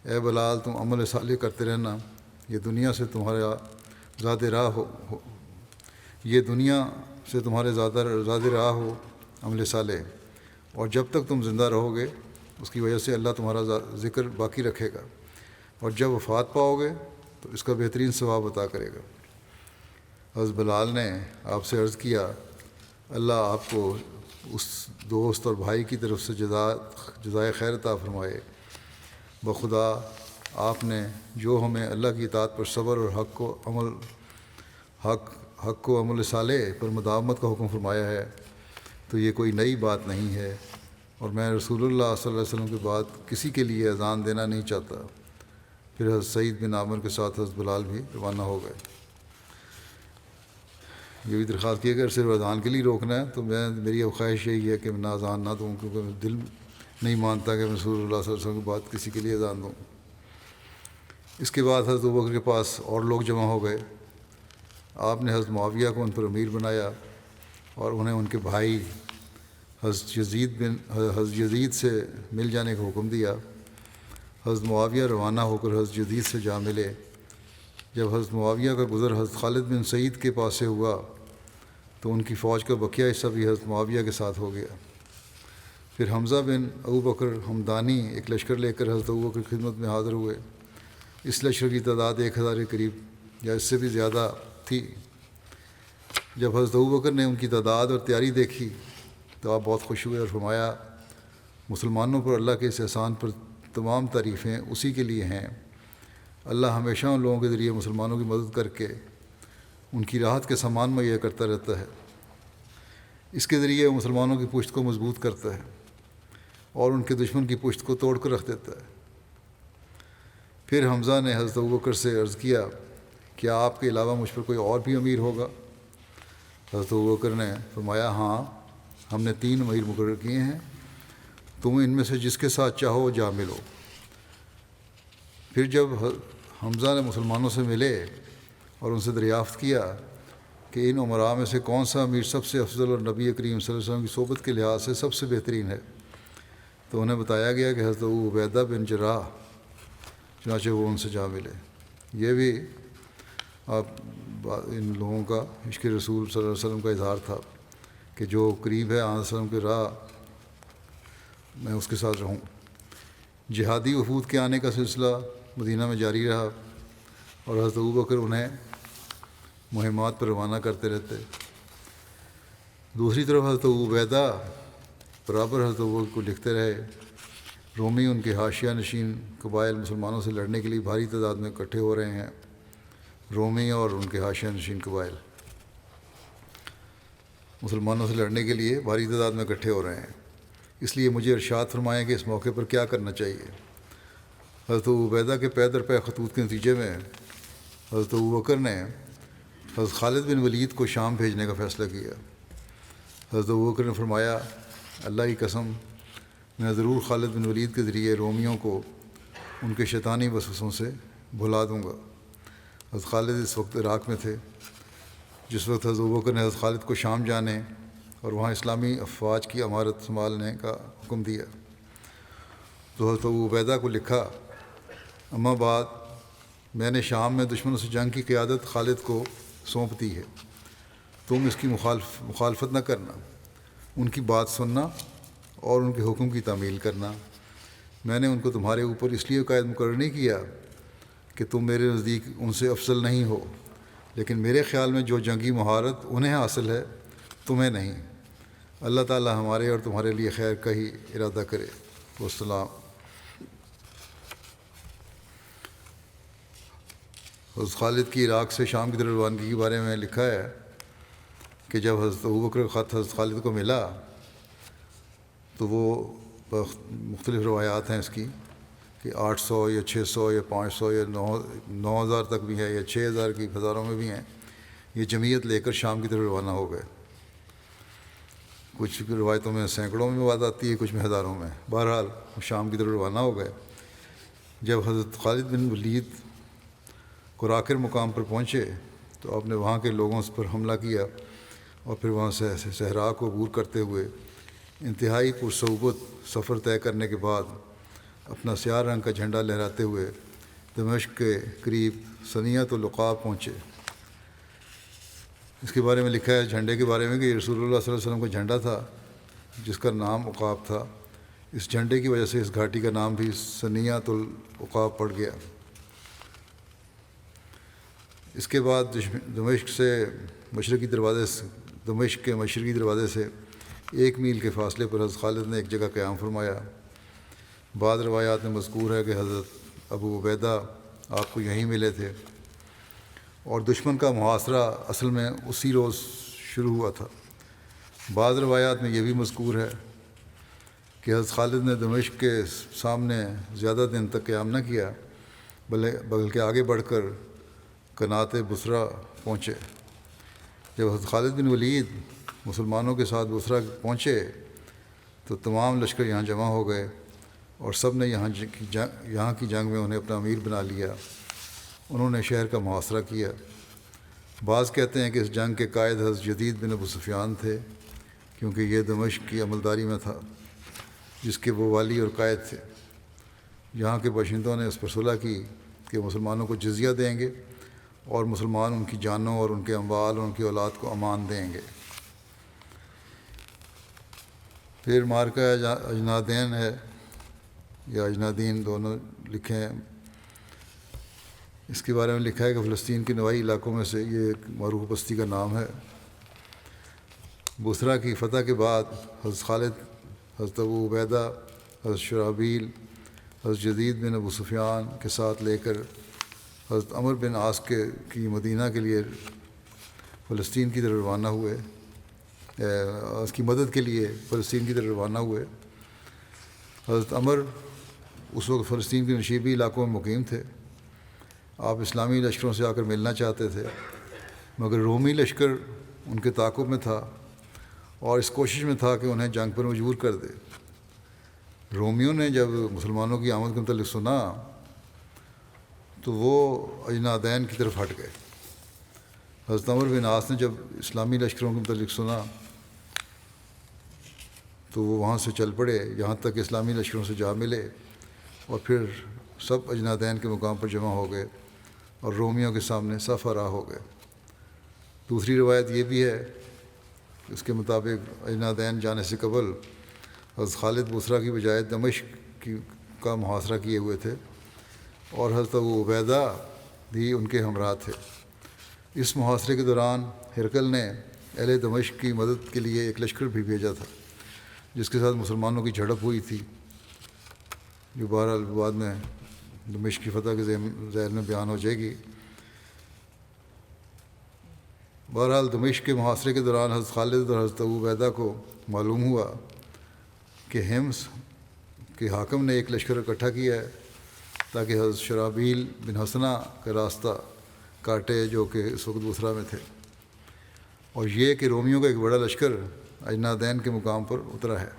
اے بلال، تم عمل صالح کرتے رہنا، یہ دنیا سے تمہارے زاد راہ ہو عمل صالح، اور جب تک تم زندہ رہو گے اس کی وجہ سے اللہ تمہارا ذکر باقی رکھے گا، اور جب وفات پاؤ گے تو اس کا بہترین ثواب عطا کرے گا۔ حضرت بلال نے آپ سے عرض کیا، اللہ آپ کو اس دوست اور بھائی کی طرف سے جزائے خیر عطا فرمائے۔ بخدا آپ نے جو ہمیں اللہ کی اطاعت پر صبر اور حق و عمل صالح پر مداومت کا حکم فرمایا ہے تو یہ کوئی نئی بات نہیں ہے، اور میں رسول اللہ صلی اللہ علیہ وسلم کے بعد کسی کے لیے اذان دینا نہیں چاہتا۔ پھر حضرت سعید بن عامر کے ساتھ حضرت بلال بھی روانہ ہو گئے۔ یہ بھی درخواست کی ہے کہ اگر صرف اذان کے لیے روکنا ہے تو میری اب خواہش یہی ہے کہ میں نہ اذان نہ دوں، کیونکہ میں دل نہیں مانتا کہ میں رسول اللہ صلی اللہ علیہ وسلم کے بعد کسی کے لیے اذان دوں۔ اس کے بعد حضرت ابوبکر کے پاس اور لوگ جمع ہو گئے۔ آپ نے حضرت معاویہ کو ان پر امیر بنایا اور انہیں ان کے بھائی حضرت یزید سے مل جانے کا حکم دیا۔ حضرت معاویہ روانہ ہو کر حضرت یزید سے جا ملے۔ جب حضرت معاویہ کا گزر حضرت خالد بن سعید کے پاس سے ہوا تو ان کی فوج کا بقیہ حصہ بھی حضرت معاویہ کے ساتھ ہو گیا۔ پھر حمزہ بن ابوبکر ہمدانی ایک لشکر لے کر حضرت ابوبکر کی خدمت میں حاضر ہوئے۔ اس لشکر کی تعداد 1000 کے قریب یا اس سے بھی زیادہ تھی۔ جب حضرت ابوبکر نے ان کی تعداد اور تیاری دیکھی تو آپ بہت خوش ہوئے اور فرمایا، مسلمانوں پر اللہ کے اس احسان پر تمام تعریفیں اسی کے لیے ہیں۔ اللہ ہمیشہ ان لوگوں کے ذریعے مسلمانوں کی مدد کر کے ان کی راحت کے سامان مہیا کرتا رہتا ہے۔ اس کے ذریعے وہ مسلمانوں کی پشت کو مضبوط کرتا ہے اور ان کے دشمن کی پشت کو توڑ کر رکھ دیتا ہے۔ پھر حمزہ نے حضرت ابوبکر سے عرض کیا، کیا آپ کے علاوہ مجھ پر کوئی اور بھی امیر ہوگا؟ حضرت ابوبکر نے فرمایا، ہاں، ہم نے 3 امیر مقرر کیے ہیں، تم ان میں سے جس کے ساتھ چاہو جا ملو۔ پھر جب حمزہ نے مسلمانوں سے ملے اور ان سے دریافت کیا کہ ان امراء میں سے کون سا امیر سب سے افضل اور نبی کریم صلی اللہ علیہ وسلم کی صحبت کے لحاظ سے سب سے بہترین ہے، تو انہیں بتایا گیا کہ حضرت ابو عبیدہ بن جراح، چنانچہ وہ ان سے جا ملے۔ یہ بھی ان لوگوں کا عشق رسول صلی اللہ علیہ وسلم کا اظہار تھا کہ جو قریب ہے آن وسلم کے راہ، میں اس کے ساتھ رہوں۔ جہادی وفود کے آنے کا سلسلہ مدینہ میں جاری رہا اور حضرت ابوبکر انہیں مہمات پر روانہ کرتے رہتے۔ دوسری طرف حضرت ابو عبیدہ برابر حضرت ابوبکر کو لکھتے رہے۔ رومی ان کے حاشیہ نشین قبائل مسلمانوں سے لڑنے کے لیے بھاری تعداد میں اکٹھے ہو رہے ہیں۔ رومی اور ان کے حاشیہ نشین قبائل مسلمانوں سے لڑنے کے لیے بھاری تعداد میں اکٹھے ہو رہے ہیں، اس لیے مجھے ارشاد فرمائیں کہ اس موقع پر کیا کرنا چاہیے۔ حضرت ابو عبیدہ کے پے در پے خطوط کے نتیجے میں حضرت ابو بکر نے حضرت خالد بن ولید کو شام بھیجنے کا فیصلہ کیا۔ حضرت ابو بکر نے فرمایا، اللہ کی قسم، میں ضرور خالد بن ولید کے ذریعے رومیوں کو ان کے شیطانی وسوسوں سے بھلا دوں گا۔ حضرت خالد اس وقت عراق میں تھے۔ جس وقت حضرت ابو بکر نے حضرت خالد کو شام جانے اور وہاں اسلامی افواج کی امارت سنبھالنے کا حکم دیا تو حضرت ابو عبیدہ کو لکھا، اما بعد میں نے شام میں دشمنوں سے جنگ کی قیادت خالد کو سونپ دی ہے، تم اس کی مخالفت نہ کرنا، ان کی بات سننا اور ان کے حکم کی تعمیل کرنا۔ میں نے ان کو تمہارے اوپر اس لیے قائد مقرر نہیں کیا کہ تم میرے نزدیک ان سے افضل نہیں ہو، لیکن میرے خیال میں جو جنگی مہارت انہیں حاصل ہے تمہیں نہیں۔ اللہ تعالی ہمارے اور تمہارے لیے خیر کا ہی ارادہ کرے۔ والسلام۔ حضرت خالد کی عراق سے شام کی طرف روانگی کے بارے میں لکھا ہے کہ جب حضرت ابوبکر کا خط حضرت خالد کو ملا تو وہ مختلف روایات ہیں اس کی کہ 800 یا 600 یا 500 یا 9,000 تک بھی ہے، یا 6,000 کی ہزاروں میں بھی ہیں، یہ جمعیت لے کر شام کی طرف روانہ ہو گئے۔ کچھ روایتوں میں سینکڑوں میں بات آتی ہے، کچھ میں ہزاروں میں۔ بہرحال شام کی طرف روانہ ہو گئے۔ جب حضرت خالد بن ولید قراقر مقام پر پہنچے تو آپ نے وہاں کے لوگوں پر حملہ کیا اور پھر وہاں سے صحرا کو عبور کرتے ہوئے انتہائی پرصعوبت سفر طے کرنے کے بعد اپنا سیاہ رنگ کا جھنڈا لہراتے ہوئے دمشق کے قریب ثنیۃ العقاب پہنچے۔ اس کے بارے میں لکھا ہے جھنڈے کے بارے میں کہ یہ رسول اللہ صلی اللہ علیہ وسلم کا جھنڈا تھا جس کا نام عقاب تھا۔ اس جھنڈے کی وجہ سے اس گھاٹی کا نام بھی ثنیۃ العقاب پڑ گیا۔ اس کے بعد دمشق کے مشرقی دروازے سے 1 میل کے فاصلے پر حضرت خالد نے ایک جگہ قیام فرمایا۔ بعض روایات میں مذکور ہے کہ حضرت ابو عبیدہ آپ کو یہیں ملے تھے اور دشمن کا محاصرہ اصل میں اسی روز شروع ہوا تھا۔ بعض روایات میں یہ بھی مذکور ہے کہ حضرت خالد نے دمشق کے سامنے زیادہ دن تک قیام نہ کیا بلکہ آگے بڑھ کر قنات بصرہ پہنچے۔ جب حضرت خالد بن ولید مسلمانوں کے ساتھ بصرہ پہنچے تو تمام لشکر یہاں جمع ہو گئے اور سب نے یہاں کی جنگ میں انہیں اپنا امیر بنا لیا۔ انہوں نے شہر کا محاصرہ کیا۔ بعض کہتے ہیں کہ اس جنگ کے قائد حضرت یزید بن ابو سفیان تھے، کیونکہ یہ دمشق کی عملداری میں تھا جس کے وہ والی اور قائد تھے۔ یہاں کے باشندوں نے اس پر صلح کی کہ مسلمانوں کو جزیہ دیں گے اور مسلمان ان کی جانوں اور ان کے اموال اور ان کی اولاد کو امان دیں گے۔ پھر مارکہ اجنادین ہے یا اجنادین، دونوں لکھے ہیں۔ اس کے بارے میں لکھا ہے کہ فلسطین کے نواحی علاقوں میں سے یہ ایک معروف بستی کا نام ہے۔ بصرہ کی فتح کے بعد حضرت خالد حضرت ابو عبیدہ، حضرت شرحبیل، حضرت یزید بن ابو سفیان کے ساتھ لے کر حضرت عمر بن عاص کی مدینہ کے لیے فلسطین کی طرف روانہ ہوئے، اس کی مدد کے لیے فلسطین کی طرف روانہ ہوئے۔ حضرت عمر اس وقت فلسطین کے نشیبی علاقوں میں مقیم تھے۔ آپ اسلامی لشکروں سے آ کر ملنا چاہتے تھے، مگر رومی لشکر ان کے تعاقب میں تھا اور اس کوشش میں تھا کہ انہیں جنگ پر مجبور کر دے۔ رومیوں نے جب مسلمانوں کی آمد کے متعلق سنا تو وہ اجنادین کی طرف ہٹ گئے۔ حضرت عمر بن عاص نے جب اسلامی لشکروں کے متعلق سنا تو وہ وہاں سے چل پڑے یہاں تک اسلامی لشکروں سے جا ملے اور پھر سب اجنادین کے مقام پر جمع ہو گئے اور رومیوں کے سامنے صف آرا ہو گئے۔ دوسری روایت یہ بھی ہے کہ اس کے مطابق اجنادین جانے سے قبل حضرت خالد بصرہ کی بجائے دمشق کا محاصرہ کیے ہوئے تھے اور حضرت ابو عبیدہ بھی ان کے ہمراہ تھے۔ اس محاصرے کے دوران ہرقل نے اہل دمشق کی مدد کے لیے ایک لشکر بھی بھیجا تھا جس کے ساتھ مسلمانوں کی جھڑپ ہوئی تھی، جو بہرحال بعد میں دمشق کی فتح کے ذیل میں بیان ہو جائے گی۔ بہرحال دمشق کے محاصرے کے دوران حضرت خالد اور حضرت ابو عبیدہ کو معلوم ہوا کہ حمص کے حاکم نے ایک لشکر اکٹھا کیا ہے تاکہ حضرت شرابیل بن حسنہ کا راستہ کاٹے جو کہ اس وقت بصرہ میں تھے، اور یہ کہ رومیوں کا ایک بڑا لشکر اجنادین کے مقام پر اترا ہے۔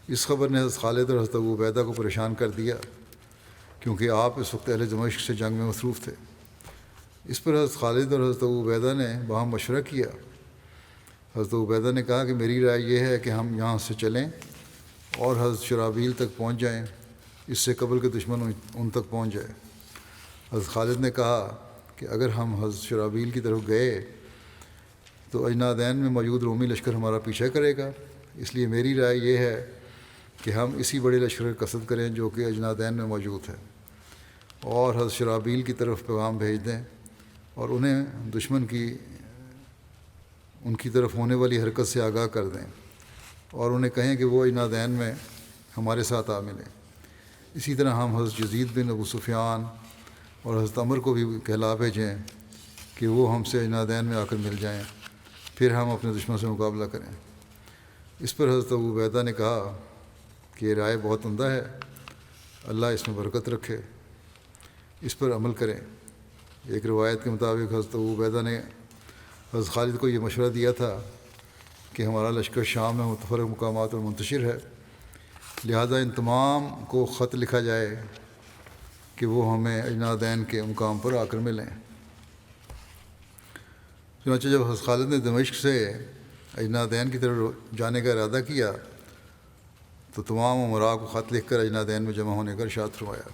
اس خبر نے حضرت خالد اور حضرت ابو عبیدہ کو پریشان کر دیا کیونکہ آپ اس وقت اہل دمشق سے جنگ میں مصروف تھے۔ اس پر حضرت خالد اور حضرت ابو عبیدہ نے باہم مشورہ کیا۔ حضرت ابو عبیدہ نے کہا کہ میری رائے یہ ہے کہ ہم یہاں سے چلیں اور حضرت شرابیل تک پہنچ جائیں، اس سے قبل کے دشمن ان تک پہنچ جائے۔ حضرت خالد نے کہا کہ اگر ہم حضرت شرابیل کی طرف گئے تو اجنادین میں موجود رومی لشکر ہمارا پیچھا کرے گا، اس لیے میری رائے یہ ہے کہ ہم اسی بڑے لشکر کا قصد کریں جو کہ اجنادین میں موجود ہے، اور حضرت شرابیل کی طرف پیغام بھیج دیں اور انہیں دشمن کی ان کی طرف ہونے والی حرکت سے آگاہ کر دیں، اور انہیں کہیں کہ وہ اجنادین میں ہمارے ساتھ آ ملیں۔ اسی طرح ہم حضرت یزید بن ابو سفیان اور حضرت عمر کو بھی کہلا بھیجیں کہ وہ ہم سے اجنادین میں آ کر مل جائیں، پھر ہم اپنے دشمن سے مقابلہ کریں۔ اس پر حضرت ابو عبیدہ نے کہا کہ یہ رائے بہت عمدہ ہے، اللہ اس میں برکت رکھے، اس پر عمل کریں۔ ایک روایت کے مطابق حضرت ابو عبیدہ نے حضرت خالد کو یہ مشورہ دیا تھا کہ ہمارا لشکر شام میں متفرق مقامات پر منتشر ہے، لہذا ان تمام کو خط لکھا جائے کہ وہ ہمیں اجنادین کے مقام پر آ کر ملیں۔ چنانچہ جب حضرت خالد نے دمشق سے اجنادین کی طرف جانے کا ارادہ کیا تو تمام امراء کو خط لکھ کر اجنادین میں جمع ہونے کا ارشاد فرمایا۔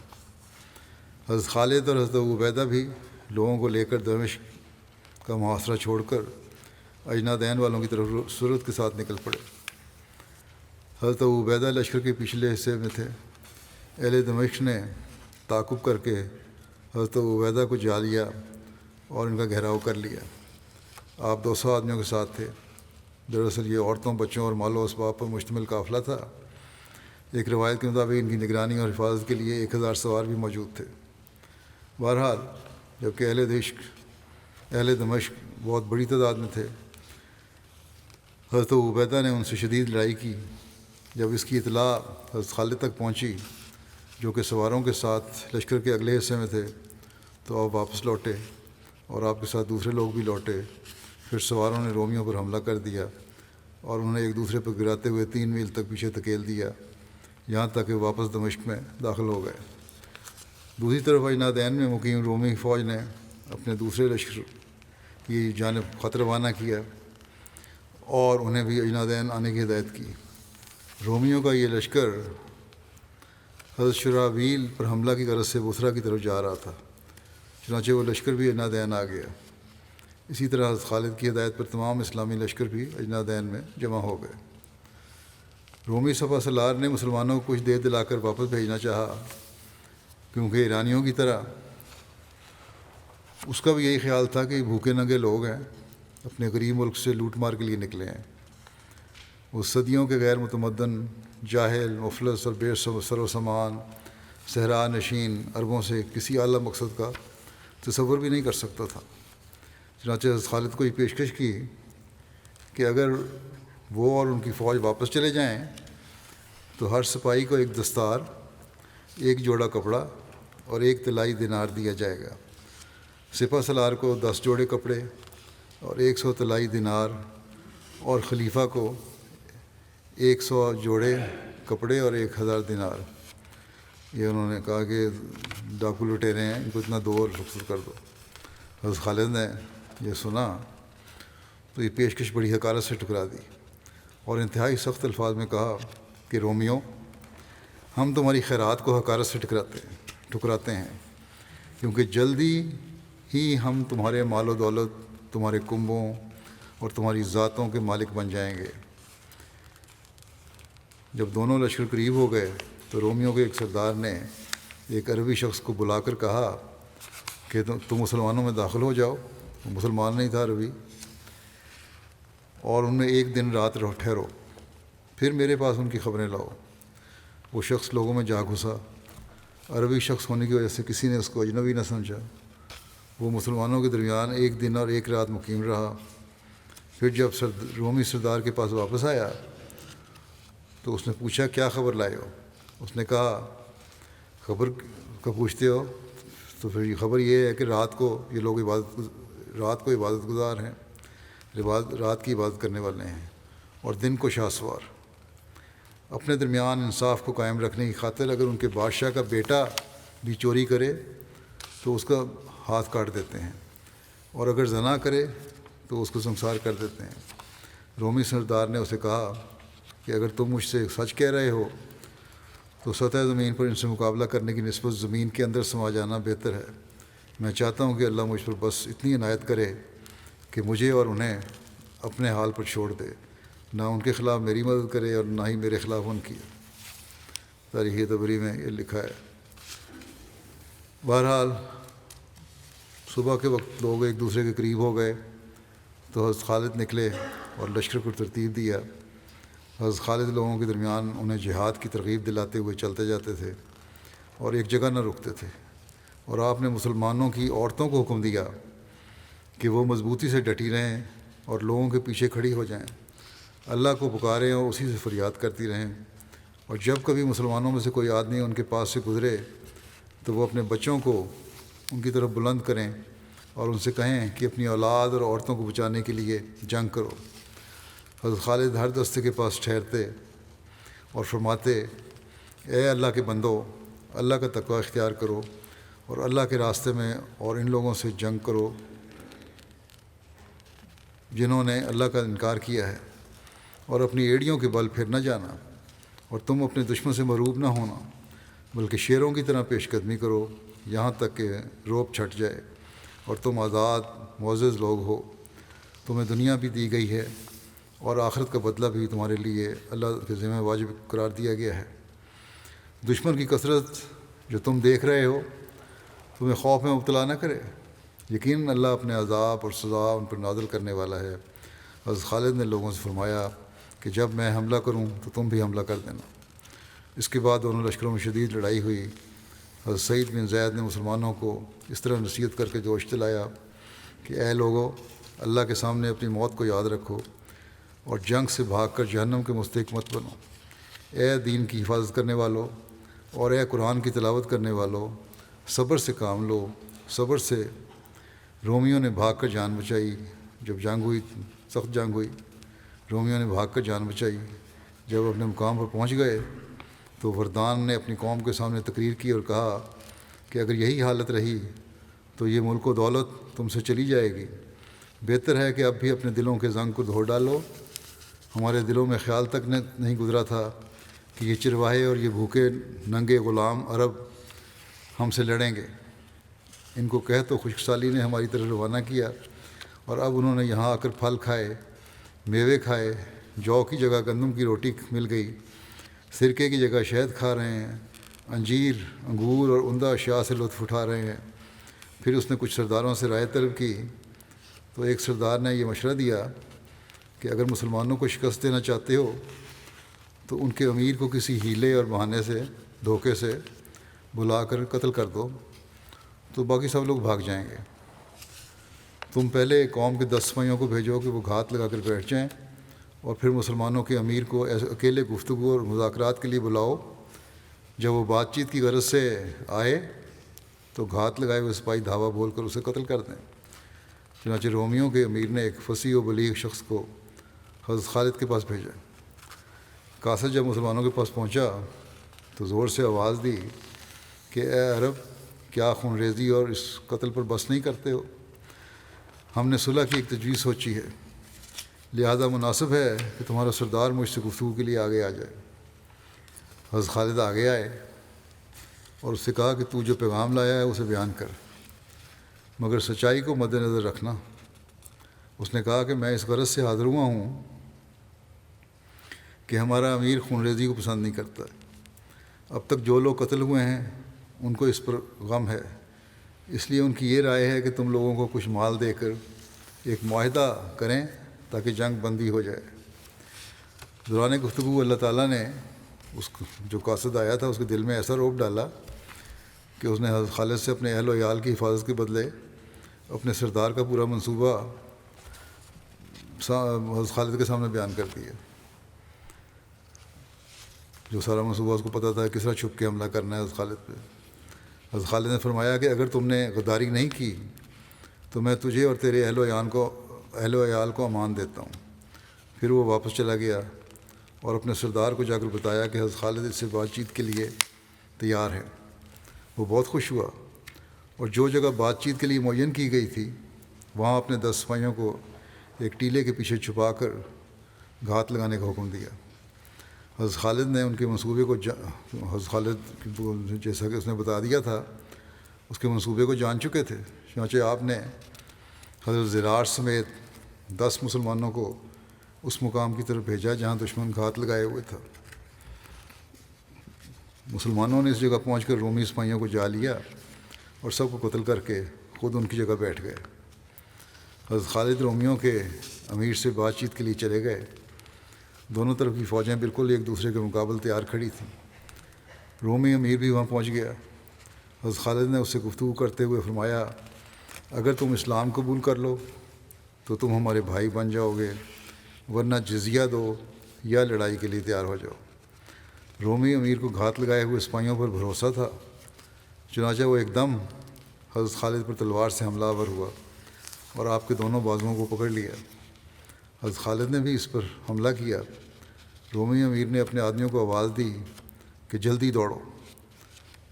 حضرت خالد اور حضرت ابو عبیدہ بھی لوگوں کو لے کر دمشق کا محاصرہ چھوڑ کر اجنادین والوں کی طرف سرعت کے ساتھ نکل پڑے۔ حضرت ابو عبیدہ لشکر کے پچھلے حصے میں تھے۔ اہل دمشق نے تعاقب کر کے حضرت ابو عبیدہ کو جا لیا اور ان کا گھیراؤ کر لیا۔ آپ 200 آدمیوں کے ساتھ تھے۔ دراصل یہ عورتوں، بچوں اور مال و اسباب پر مشتمل قافلہ تھا۔ ایک روایت کے مطابق ان کی نگرانی اور حفاظت کے لیے 1000 سوار بھی موجود تھے۔ بہرحال جبکہ اہل دمشق بہت بڑی تعداد میں تھے، حضرت ابو عبیدہ نے ان سے شدید لڑائی کی۔ جب اس کی اطلاع حضرت خالد تک پہنچی جو کہ سواروں کے ساتھ لشکر کے اگلے حصے میں تھے، تو آپ واپس لوٹے اور آپ کے ساتھ دوسرے لوگ بھی لوٹے۔ پھر سواروں نے رومیوں پر حملہ کر دیا اور انہیں ایک دوسرے پر گراتے ہوئے 3 میل تک پیچھے دھکیل دیا، یہاں تک کہ واپس دمشق میں داخل ہو گئے۔ دوسری طرف اجنادین میں مقیم رومی فوج نے اپنے دوسرے لشکر کی جانب خط روانہ کیا اور انہیں بھی اجنادین آنے کی ہدایت کی۔ رومیوں کا یہ لشکر حضرت شرابیل پر حملہ کی غرض سے بصرہ کی طرف جا رہا تھا، چنانچہ وہ لشکر بھی اجنادین آ گیا۔ اسی طرح حضرت خالد کی ہدایت پر تمام اسلامی لشکر بھی اجنادین میں جمع ہو گئے۔ رومی سپہ سالار نے مسلمانوں کو کچھ دیر دلا کر واپس بھیجنا چاہا، کیونکہ ایرانیوں کی طرح اس کا بھی یہی خیال تھا کہ بھوکے ننگے لوگ ہیں، اپنے غریب ملک سے لوٹ مار کے لیے نکلے ہیں۔ وہ صدیوں کے غیر متمدن، جاہل، مفلس اور بے سر و سامان صحرا نشین عربوں سے کسی اعلیٰ مقصد کا تصور بھی نہیں کر سکتا تھا۔ چنانچہ حضرت خالد کو یہ پیشکش کی کہ اگر وہ اور ان کی فوج واپس چلے جائیں تو ہر سپاہی کو ایک دستار، ایک جوڑا کپڑا اور ایک طلائی دینار دیا جائے گا۔ سپہ سالار کو 10 جوڑے کپڑے اور 100 طلائی دینار، اور خلیفہ کو 100 جوڑے کپڑے اور 1000 دینار۔ یہ انہوں نے کہا کہ ڈاکو لٹیرے ہیں، ان کو اتنا دو اور رخصت کر دو۔ حضرت خالد نے یہ سنا تو یہ پیشکش بڑی حقارت سے ٹکرا دی اور انتہائی سخت الفاظ میں کہا کہ رومیوں، ہم تمہاری خیرات کو حقارت سے ٹکراتے ہیں، کیونکہ جلدی ہی ہم تمہارے مال و دولت، تمہارے کنبوں اور تمہاری ذاتوں کے مالک بن جائیں گے۔ جب دونوں لشکر قریب ہو گئے تو رومیوں کے ایک سردار نے ایک عربی شخص کو بلا کر کہا کہ تم مسلمانوں میں داخل ہو جاؤ۔ وہ مسلمان نہیں تھا، عربی، اور ان میں 1 دن رات ٹھہرو، پھر میرے پاس ان کی خبریں لاؤ۔ وہ شخص لوگوں میں جا گھسا۔ عربی شخص ہونے کی وجہ سے کسی نے اس کو اجنبی نہ سمجھا وہ مسلمانوں کے درمیان 1 دن اور 1 رات مقیم رہا۔ پھر جب رومی سردار کے پاس واپس آیا تو اس نے پوچھا کیا خبر لائے ہو؟ اس نے کہا خبر کا پوچھتے ہو تو پھر یہ خبر یہ ہے کہ رات کو یہ لوگ رات کو عبادت گزار ہیں، رات کی عبادت کرنے والے ہیں، اور دن کو شاہ سوار۔ اپنے درمیان انصاف کو قائم رکھنے کی خاطر اگر ان کے بادشاہ کا بیٹا بھی چوری کرے تو اس کا ہاتھ کاٹ دیتے ہیں، اور اگر زنا کرے تو اس کو سنسار کر دیتے ہیں۔ رومی سردار نے اسے کہا کہ اگر تم مجھ سے سچ کہہ رہے ہو تو سطح زمین پر ان سے مقابلہ کرنے کی نسبت زمین کے اندر سما جانا بہتر ہے۔ میں چاہتا ہوں کہ اللہ مجھ پر بس اتنی عنایت کرے کہ مجھے اور انہیں اپنے حال پر چھوڑ دے، نہ ان کے خلاف میری مدد کرے اور نہ ہی میرے خلاف ان کی۔ تاریخ طبری میں یہ لکھا ہے۔ بہرحال صبح کے وقت لوگ ایک دوسرے کے قریب ہو گئے تو حضرت خالد نکلے اور لشکر کو ترتیب دیا۔ حضرت خالد لوگوں کے درمیان انہیں جہاد کی ترغیب دلاتے ہوئے چلتے جاتے تھے اور ایک جگہ نہ رکتے تھے، اور آپ نے مسلمانوں کی عورتوں کو حکم دیا کہ وہ مضبوطی سے ڈٹی رہیں اور لوگوں کے پیچھے کھڑی ہو جائیں، اللہ کو پکاریں اور اسی سے فریاد کرتی رہیں، اور جب کبھی مسلمانوں میں سے کوئی آدمی ان کے پاس سے گزرے تو وہ اپنے بچوں کو ان کی طرف بلند کریں اور ان سے کہیں کہ اپنی اولاد اور عورتوں کو بچانے کے لیے جنگ کرو۔ حضرت خالد ہر دستے کے پاس ٹھہرتے اور فرماتے اے اللہ کے بندو، اللہ کا تقوی اختیار کرو اور اللہ کے راستے میں اور ان لوگوں سے جنگ کرو جنہوں نے اللہ کا انکار کیا ہے، اور اپنی ایڑیوں کے بل پھر نہ جانا، اور تم اپنے دشمن سے مغلوب نہ ہونا بلکہ شیروں کی طرح پیش قدمی کرو یہاں تک کہ روب چھٹ جائے، اور تم آزاد معزز لوگ ہو۔ تمہیں دنیا بھی دی گئی ہے اور آخرت کا بدلہ بھی تمہارے لیے اللہ کے ذمہ واجب قرار دیا گیا ہے۔ دشمن کی کثرت جو تم دیکھ رہے ہو تمہیں خوف میں مبتلا نہ کرے، یقیناً اللہ اپنے عذاب اور سزا ان پر نازل کرنے والا ہے۔ حضرت خالد نے لوگوں سے فرمایا کہ جب میں حملہ کروں تو تم بھی حملہ کر دینا۔ اس کے بعد دونوں لشکروں میں شدید لڑائی ہوئی۔ حضرت سعید بن زید نے مسلمانوں کو اس طرح نصیحت کر کے جوش دلایا کہ اے لوگو، اللہ کے سامنے اپنی موت کو یاد رکھو اور جنگ سے بھاگ کر جہنم کے مستحق مت بنو۔ اے دین کی حفاظت کرنے والو اور اے قرآن کی تلاوت کرنے والو، صبر سے کام لو، صبر سے۔ رومیوں نے بھاگ کر جان بچائی۔ جب جنگ ہوئی، سخت جنگ ہوئی، رومیوں نے بھاگ کر جان بچائی۔ جب اپنے مقام پر پہنچ گئے تو وردان نے اپنی قوم کے سامنے تقریر کی اور کہا کہ اگر یہی حالت رہی تو یہ ملک و دولت تم سے چلی جائے گی۔ بہتر ہے کہ اب بھی اپنے دلوں کے زنگ کو دھو ڈالو۔ ہمارے دلوں میں خیال تک نہیں گزرا تھا کہ یہ چرواہے اور یہ بھوکے ننگے غلام عرب ہم سے لڑیں گے۔ ان کو کہہ تو خشک سالی نے ہماری طرف روانہ کیا، اور اب انہوں نے یہاں آ کر پھل کھائے، میوے کھائے، جو کی جگہ گندم کی روٹی مل گئی، سرکے کی جگہ شہد کھا رہے ہیں، انجیر، انگور اور عمدہ اشیاء سے لطف اٹھا رہے ہیں۔ پھر اس نے کچھ سرداروں سے رائے طلب کی تو ایک سردار نے یہ مشورہ دیا کہ اگر مسلمانوں کو شکست دینا چاہتے ہو تو ان کے امیر کو کسی ہیلے اور بہانے سے، دھوکے سے بلا کر قتل کر دو تو باقی سب لوگ بھاگ جائیں گے۔ تم پہلے قوم کے 10 سپاہیوں کو بھیجو کہ وہ گھات لگا کر بیٹھ جائیں، اور پھر مسلمانوں کے امیر کو اکیلے گفتگو اور مذاکرات کے لیے بلاؤ۔ جب وہ بات چیت کی غرض سے آئے تو گھات لگائے ہوئے سپاہی دھاوا بول کر اسے قتل کر دیں۔ چنانچہ رومیوں کے امیر نے ایک فصیح و بلیغ شخص کو حضرت خالد کے پاس بھیجا۔ قاصد جب مسلمانوں کے پاس پہنچا تو زور سے آواز دی کہ اے عرب، کیا خون ریزی اور اس قتل پر بس نہیں کرتے ہو؟ ہم نے صلح کی ایک تجویز سوچی ہے، لہذا مناسب ہے کہ تمہارا سردار مجھ سے گفتگو کے لیے آگے آ جائے۔ حضرت خالد آگے آئے اور اس سے کہا کہ تو جو پیغام لایا ہے اسے بیان کر، مگر سچائی کو مد نظر رکھنا۔ اس نے کہا کہ میں اس غرض سے حاضر ہوا ہوں کہ ہمارا امیر خون ریزی کو پسند نہیں کرتا۔ اب تک جو لوگ قتل ہوئے ہیں ان کو اس پر غم ہے، اس لیے ان کی یہ رائے ہے کہ تم لوگوں کو کچھ مال دے کر ایک معاہدہ کریں تاکہ جنگ بندی ہو جائے۔ دوران گفتگو اللہ تعالیٰ نے اس جو قاصد آیا تھا اس کے دل میں ایسا رعب ڈالا کہ اس نے حضرت خالد سے اپنے اہل و عیال کی حفاظت کے بدلے اپنے سردار کا پورا منصوبہ حضرت خالد کے سامنے بیان کر دیا. جو سارا منصوبہ اس کو پتہ تھا کس طرح چھپ کے حملہ کرنا ہے حضرت خالد پہ. حضرت خالد نے فرمایا کہ اگر تم نے غداری نہیں کی تو میں تجھے اور تیرے اہل و عیال کو امان دیتا ہوں. پھر وہ واپس چلا گیا اور اپنے سردار کو جا کر بتایا کہ حضرت خالد اس سے بات چیت کے لیے تیار ہے. وہ بہت خوش ہوا اور جو جگہ بات چیت کے لیے معین کی گئی تھی وہاں اپنے 10 سپاہیوں کو ایک ٹیلے کے پیچھے چھپا کر گھات لگانے کا حکم دیا. حضرت خالد نے ان کے منصوبے کو حضرت خالد جیسا کہ اس نے بتا دیا تھا اس کے منصوبے کو جان چکے تھے. چنانچہ آپ نے حضرت زرار سمیت 10 مسلمانوں کو اس مقام کی طرف بھیجا جہاں دشمن گھات لگائے ہوئے تھا. مسلمانوں نے اس جگہ پہنچ کر رومی سپاہیوں کو جا لیا اور سب کو قتل کر کے خود ان کی جگہ بیٹھ گئے. حضرت خالد رومیوں کے امیر سے بات چیت کے لیے چلے گئے. دونوں طرف کی فوجیں بالکل ایک دوسرے کے مقابل تیار کھڑی تھیں. رومی امیر بھی وہاں پہنچ گیا. حضرت خالد نے اس سے گفتگو کرتے ہوئے فرمایا اگر تم اسلام قبول کر لو تو تم ہمارے بھائی بن جاؤ گے ورنہ جزیہ دو یا لڑائی کے لیے تیار ہو جاؤ. رومی امیر کو گھات لگائے ہوئے سپاہیوں پر بھروسہ تھا. چنانچہ وہ ایک دم حضرت خالد پر تلوار سے حملہ آور ہوا اور آپ کے دونوں بازوؤں کو پکڑ لیا. حضرت خالد نے بھی اس پر حملہ کیا. رومی امیر نے اپنے آدمیوں کو آواز دی کہ جلدی دوڑو،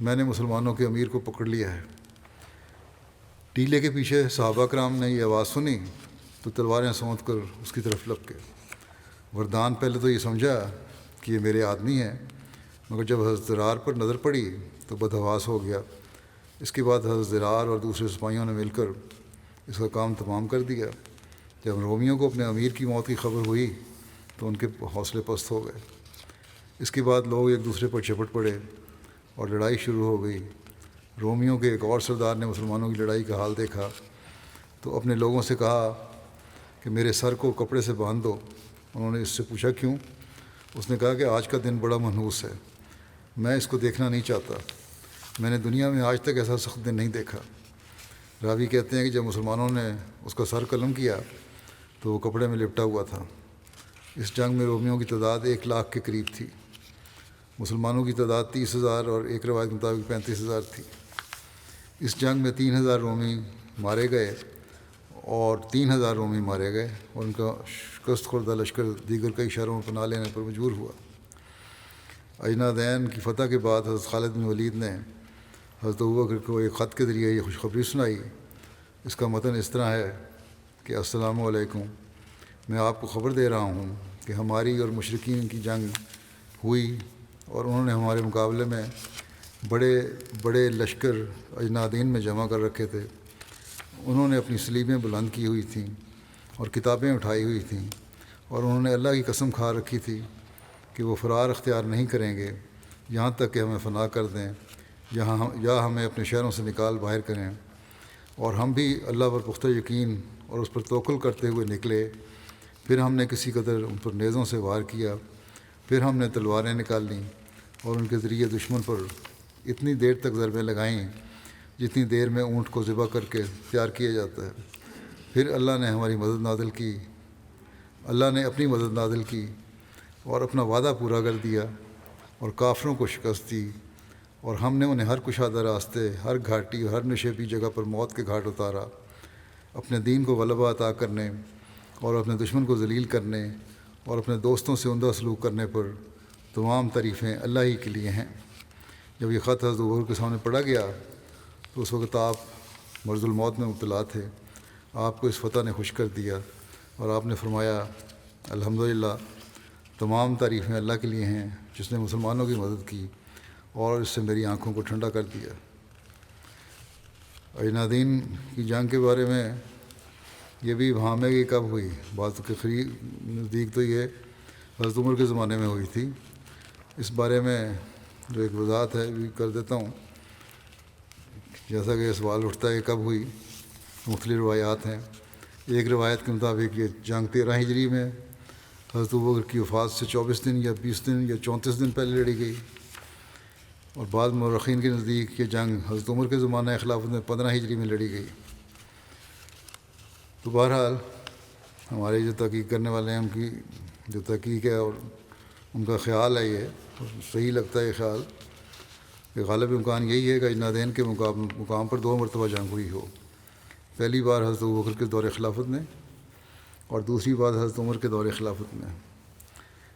میں نے مسلمانوں کے امیر کو پکڑ لیا ہے. ٹیلے کے پیچھے صحابہ کرام نے یہ آواز سنی تو تلواریں سونت کر اس کی طرف لپکے. وردان پہلے تو یہ سمجھا کہ یہ میرے آدمی ہیں، مگر جب حضرت زرار پر نظر پڑی تو بدحواس ہو گیا. اس کے بعد حضرت زرار اور دوسرے سپاہیوں نے مل کر اس کا کام تمام کر دیا. جب رومیوں کو اپنے امیر کی موت کی خبر ہوئی تو ان کے حوصلے پست ہو گئے. اس کے بعد لوگ ایک دوسرے پر چپٹ پڑے اور لڑائی شروع ہو گئی. رومیوں کے ایک اور سردار نے مسلمانوں کی لڑائی کا حال دیکھا تو اپنے لوگوں سے کہا کہ میرے سر کو کپڑے سے باندھ دو. انہوں نے اس سے پوچھا کیوں؟ اس نے کہا کہ آج کا دن بڑا منحوس ہے، میں اس کو دیکھنا نہیں چاہتا. میں نے دنیا میں آج تک ایسا سخت دن نہیں دیکھا. راوی کہتے ہیں کہ جب مسلمانوں نے اس کا سر قلم کیا تو وہ کپڑے میں لپٹا ہوا تھا. اس جنگ میں رومیوں کی تعداد 1,00,000 کے قریب تھی. مسلمانوں کی تعداد 30,000 اور ایک روایت کے مطابق 35,000 تھی. اس جنگ میں 3,000 رومی مارے گئے اور 3,000 رومی مارے گئے اور ان کا شکست خوردہ لشکر دیگر کئی شہروں میں پناہ لینے پر مجبور ہوا. اجنادین کی فتح کے بعد حضرت خالد بن ولید نے حضرت ابوبکر کو ایک خط کے ذریعے یہ خوشخبری سنائی. اس کا متن اس طرح ہے کہ السلام علیکم، میں آپ کو خبر دے رہا ہوں کہ ہماری اور مشرکین کی جنگ ہوئی اور انہوں نے ہمارے مقابلے میں بڑے بڑے لشکر اجنادین میں جمع کر رکھے تھے. انہوں نے اپنی سلیبیں بلند کی ہوئی تھیں اور کتابیں اٹھائی ہوئی تھیں اور انہوں نے اللہ کی قسم کھا رکھی تھی کہ وہ فرار اختیار نہیں کریں گے یہاں تک کہ ہمیں فنا کر دیں یا ہمیں اپنے شہروں سے نکال باہر کریں. اور ہم بھی اللہ پر پختہ یقین اور اس پر توکل کرتے ہوئے نکلے. پھر ہم نے کسی قدر ان پر نیزوں سے وار کیا، پھر ہم نے تلواریں نکال لیں اور ان کے ذریعے دشمن پر اتنی دیر تک ضربیں لگائیں جتنی دیر میں اونٹ کو ذبح کر کے تیار کیا جاتا ہے. پھر اللہ نے اپنی مدد نازل کی اور اپنا وعدہ پورا کر دیا اور کافروں کو شکست دی. اور ہم نے انہیں ہر کشادہ راستے، ہر گھاٹی اور ہر نشیبی جگہ پر موت کے گھاٹ اتارا. اپنے دین کو غلبہ عطا کرنے اور اپنے دشمن کو ذلیل کرنے اور اپنے دوستوں سے عمدہ سلوک کرنے پر تمام تعریفیں اللہ ہی کے لیے ہیں. جب یہ خط حضرت ابوبکر کے سامنے پڑھا گیا تو اس وقت آپ مرض الموت میں مبتلا تھے. آپ کو اس فتح نے خوش کر دیا اور آپ نے فرمایا الحمدللہ، تمام تعریفیں اللہ کے لیے ہیں جس نے مسلمانوں کی مدد کی اور اس سے میری آنکھوں کو ٹھنڈا کر دیا. اجنادین کی جنگ کے بارے میں یہ بھی ابہام ہے کہ کب ہوئی. بعض کے نزدیک تو یہ حضرت عمر کے زمانے میں ہوئی تھی. اس بارے میں جو ایک وضاحت ہے بھی کر دیتا ہوں. جیسا کہ یہ سوال اٹھتا ہے کہ کب ہوئی، مختلف روایات ہیں. ایک روایت کے مطابق یہ جنگ 13 ہجری میں حضرت ابوبکر کی وفات سے 24 دن یا 20 دن یا 34 دن پہلے لڑی گئی. اور بعض مورخین کے نزدیک یہ جنگ حضرت عمر کے زمانہ خلافت میں 15 ہجری میں لڑی گئی. تو بہرحال ہمارے جو تحقیق کرنے والے ہیں ان کی جو تحقیق ہے اور ان کا خیال ہے یہ صحیح لگتا ہے یہ خیال کہ غالب امکان یہی ہے کہ اجنادین کے مقام پر 2 مرتبہ جنگ ہوئی ہو. پہلی بار حضرت ابوبکر کے دور خلافت میں اور دوسری بار حضرت عمر کے دور خلافت میں،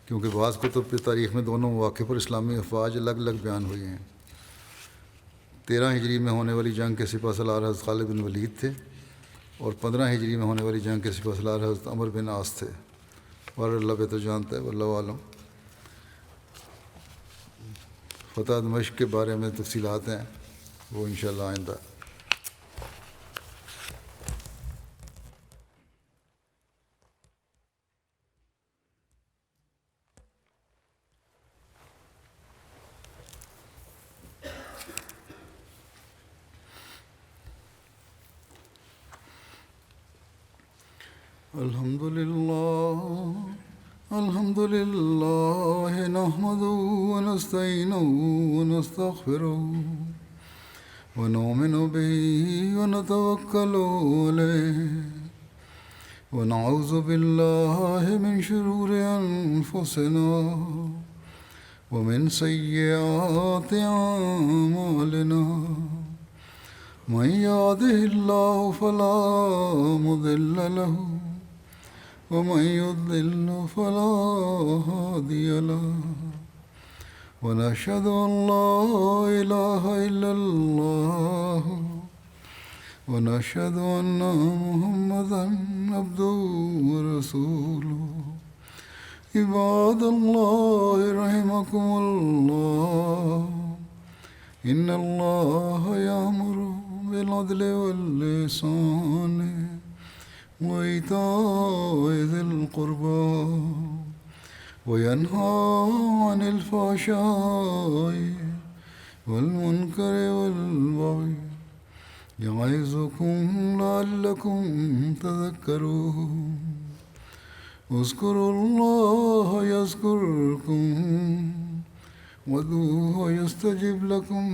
کیونکہ بعض کتب پہ تاریخ میں دونوں مواقع پر اسلامی افواج الگ الگ بیان ہوئی ہیں. 13 ہجری میں ہونے والی جنگ کے سپہ سالار حضرت خالد بن ولید تھے اور 15 ہجری میں ہونے والی جنگ کے سپہ سالار حضرت عمر بن عاص تھے. اور اللہ بہتر جانتا ہے، واللہ عالم. فتح دمشق کے بارے میں تفصیلات ہیں، وہ انشاءاللہ آئندہ. الحمد لله نحمده ونستعينه ونستغفره ونؤمن به ونتوكل عليه ونعوذ بالله من شرور أنفسنا ومن سيئات أعمالنا. من يهده الله فلا مضل له ومن يضلل فلا هادي له. ونشهد أن لا إله إلا الله ونشهد أن محمدا عبده ورسوله. عباد الله رحمكم الله، إن الله يأمر بالعدل والإحسان وإيتاء ذي القربى وينهى عن الفحشاء والمنكر والبغي يعظكم لعلكم تذكرون. اذكروا الله يذكركم وادعوه يستجب لكم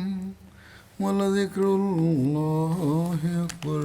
ولذكر الله أكبر.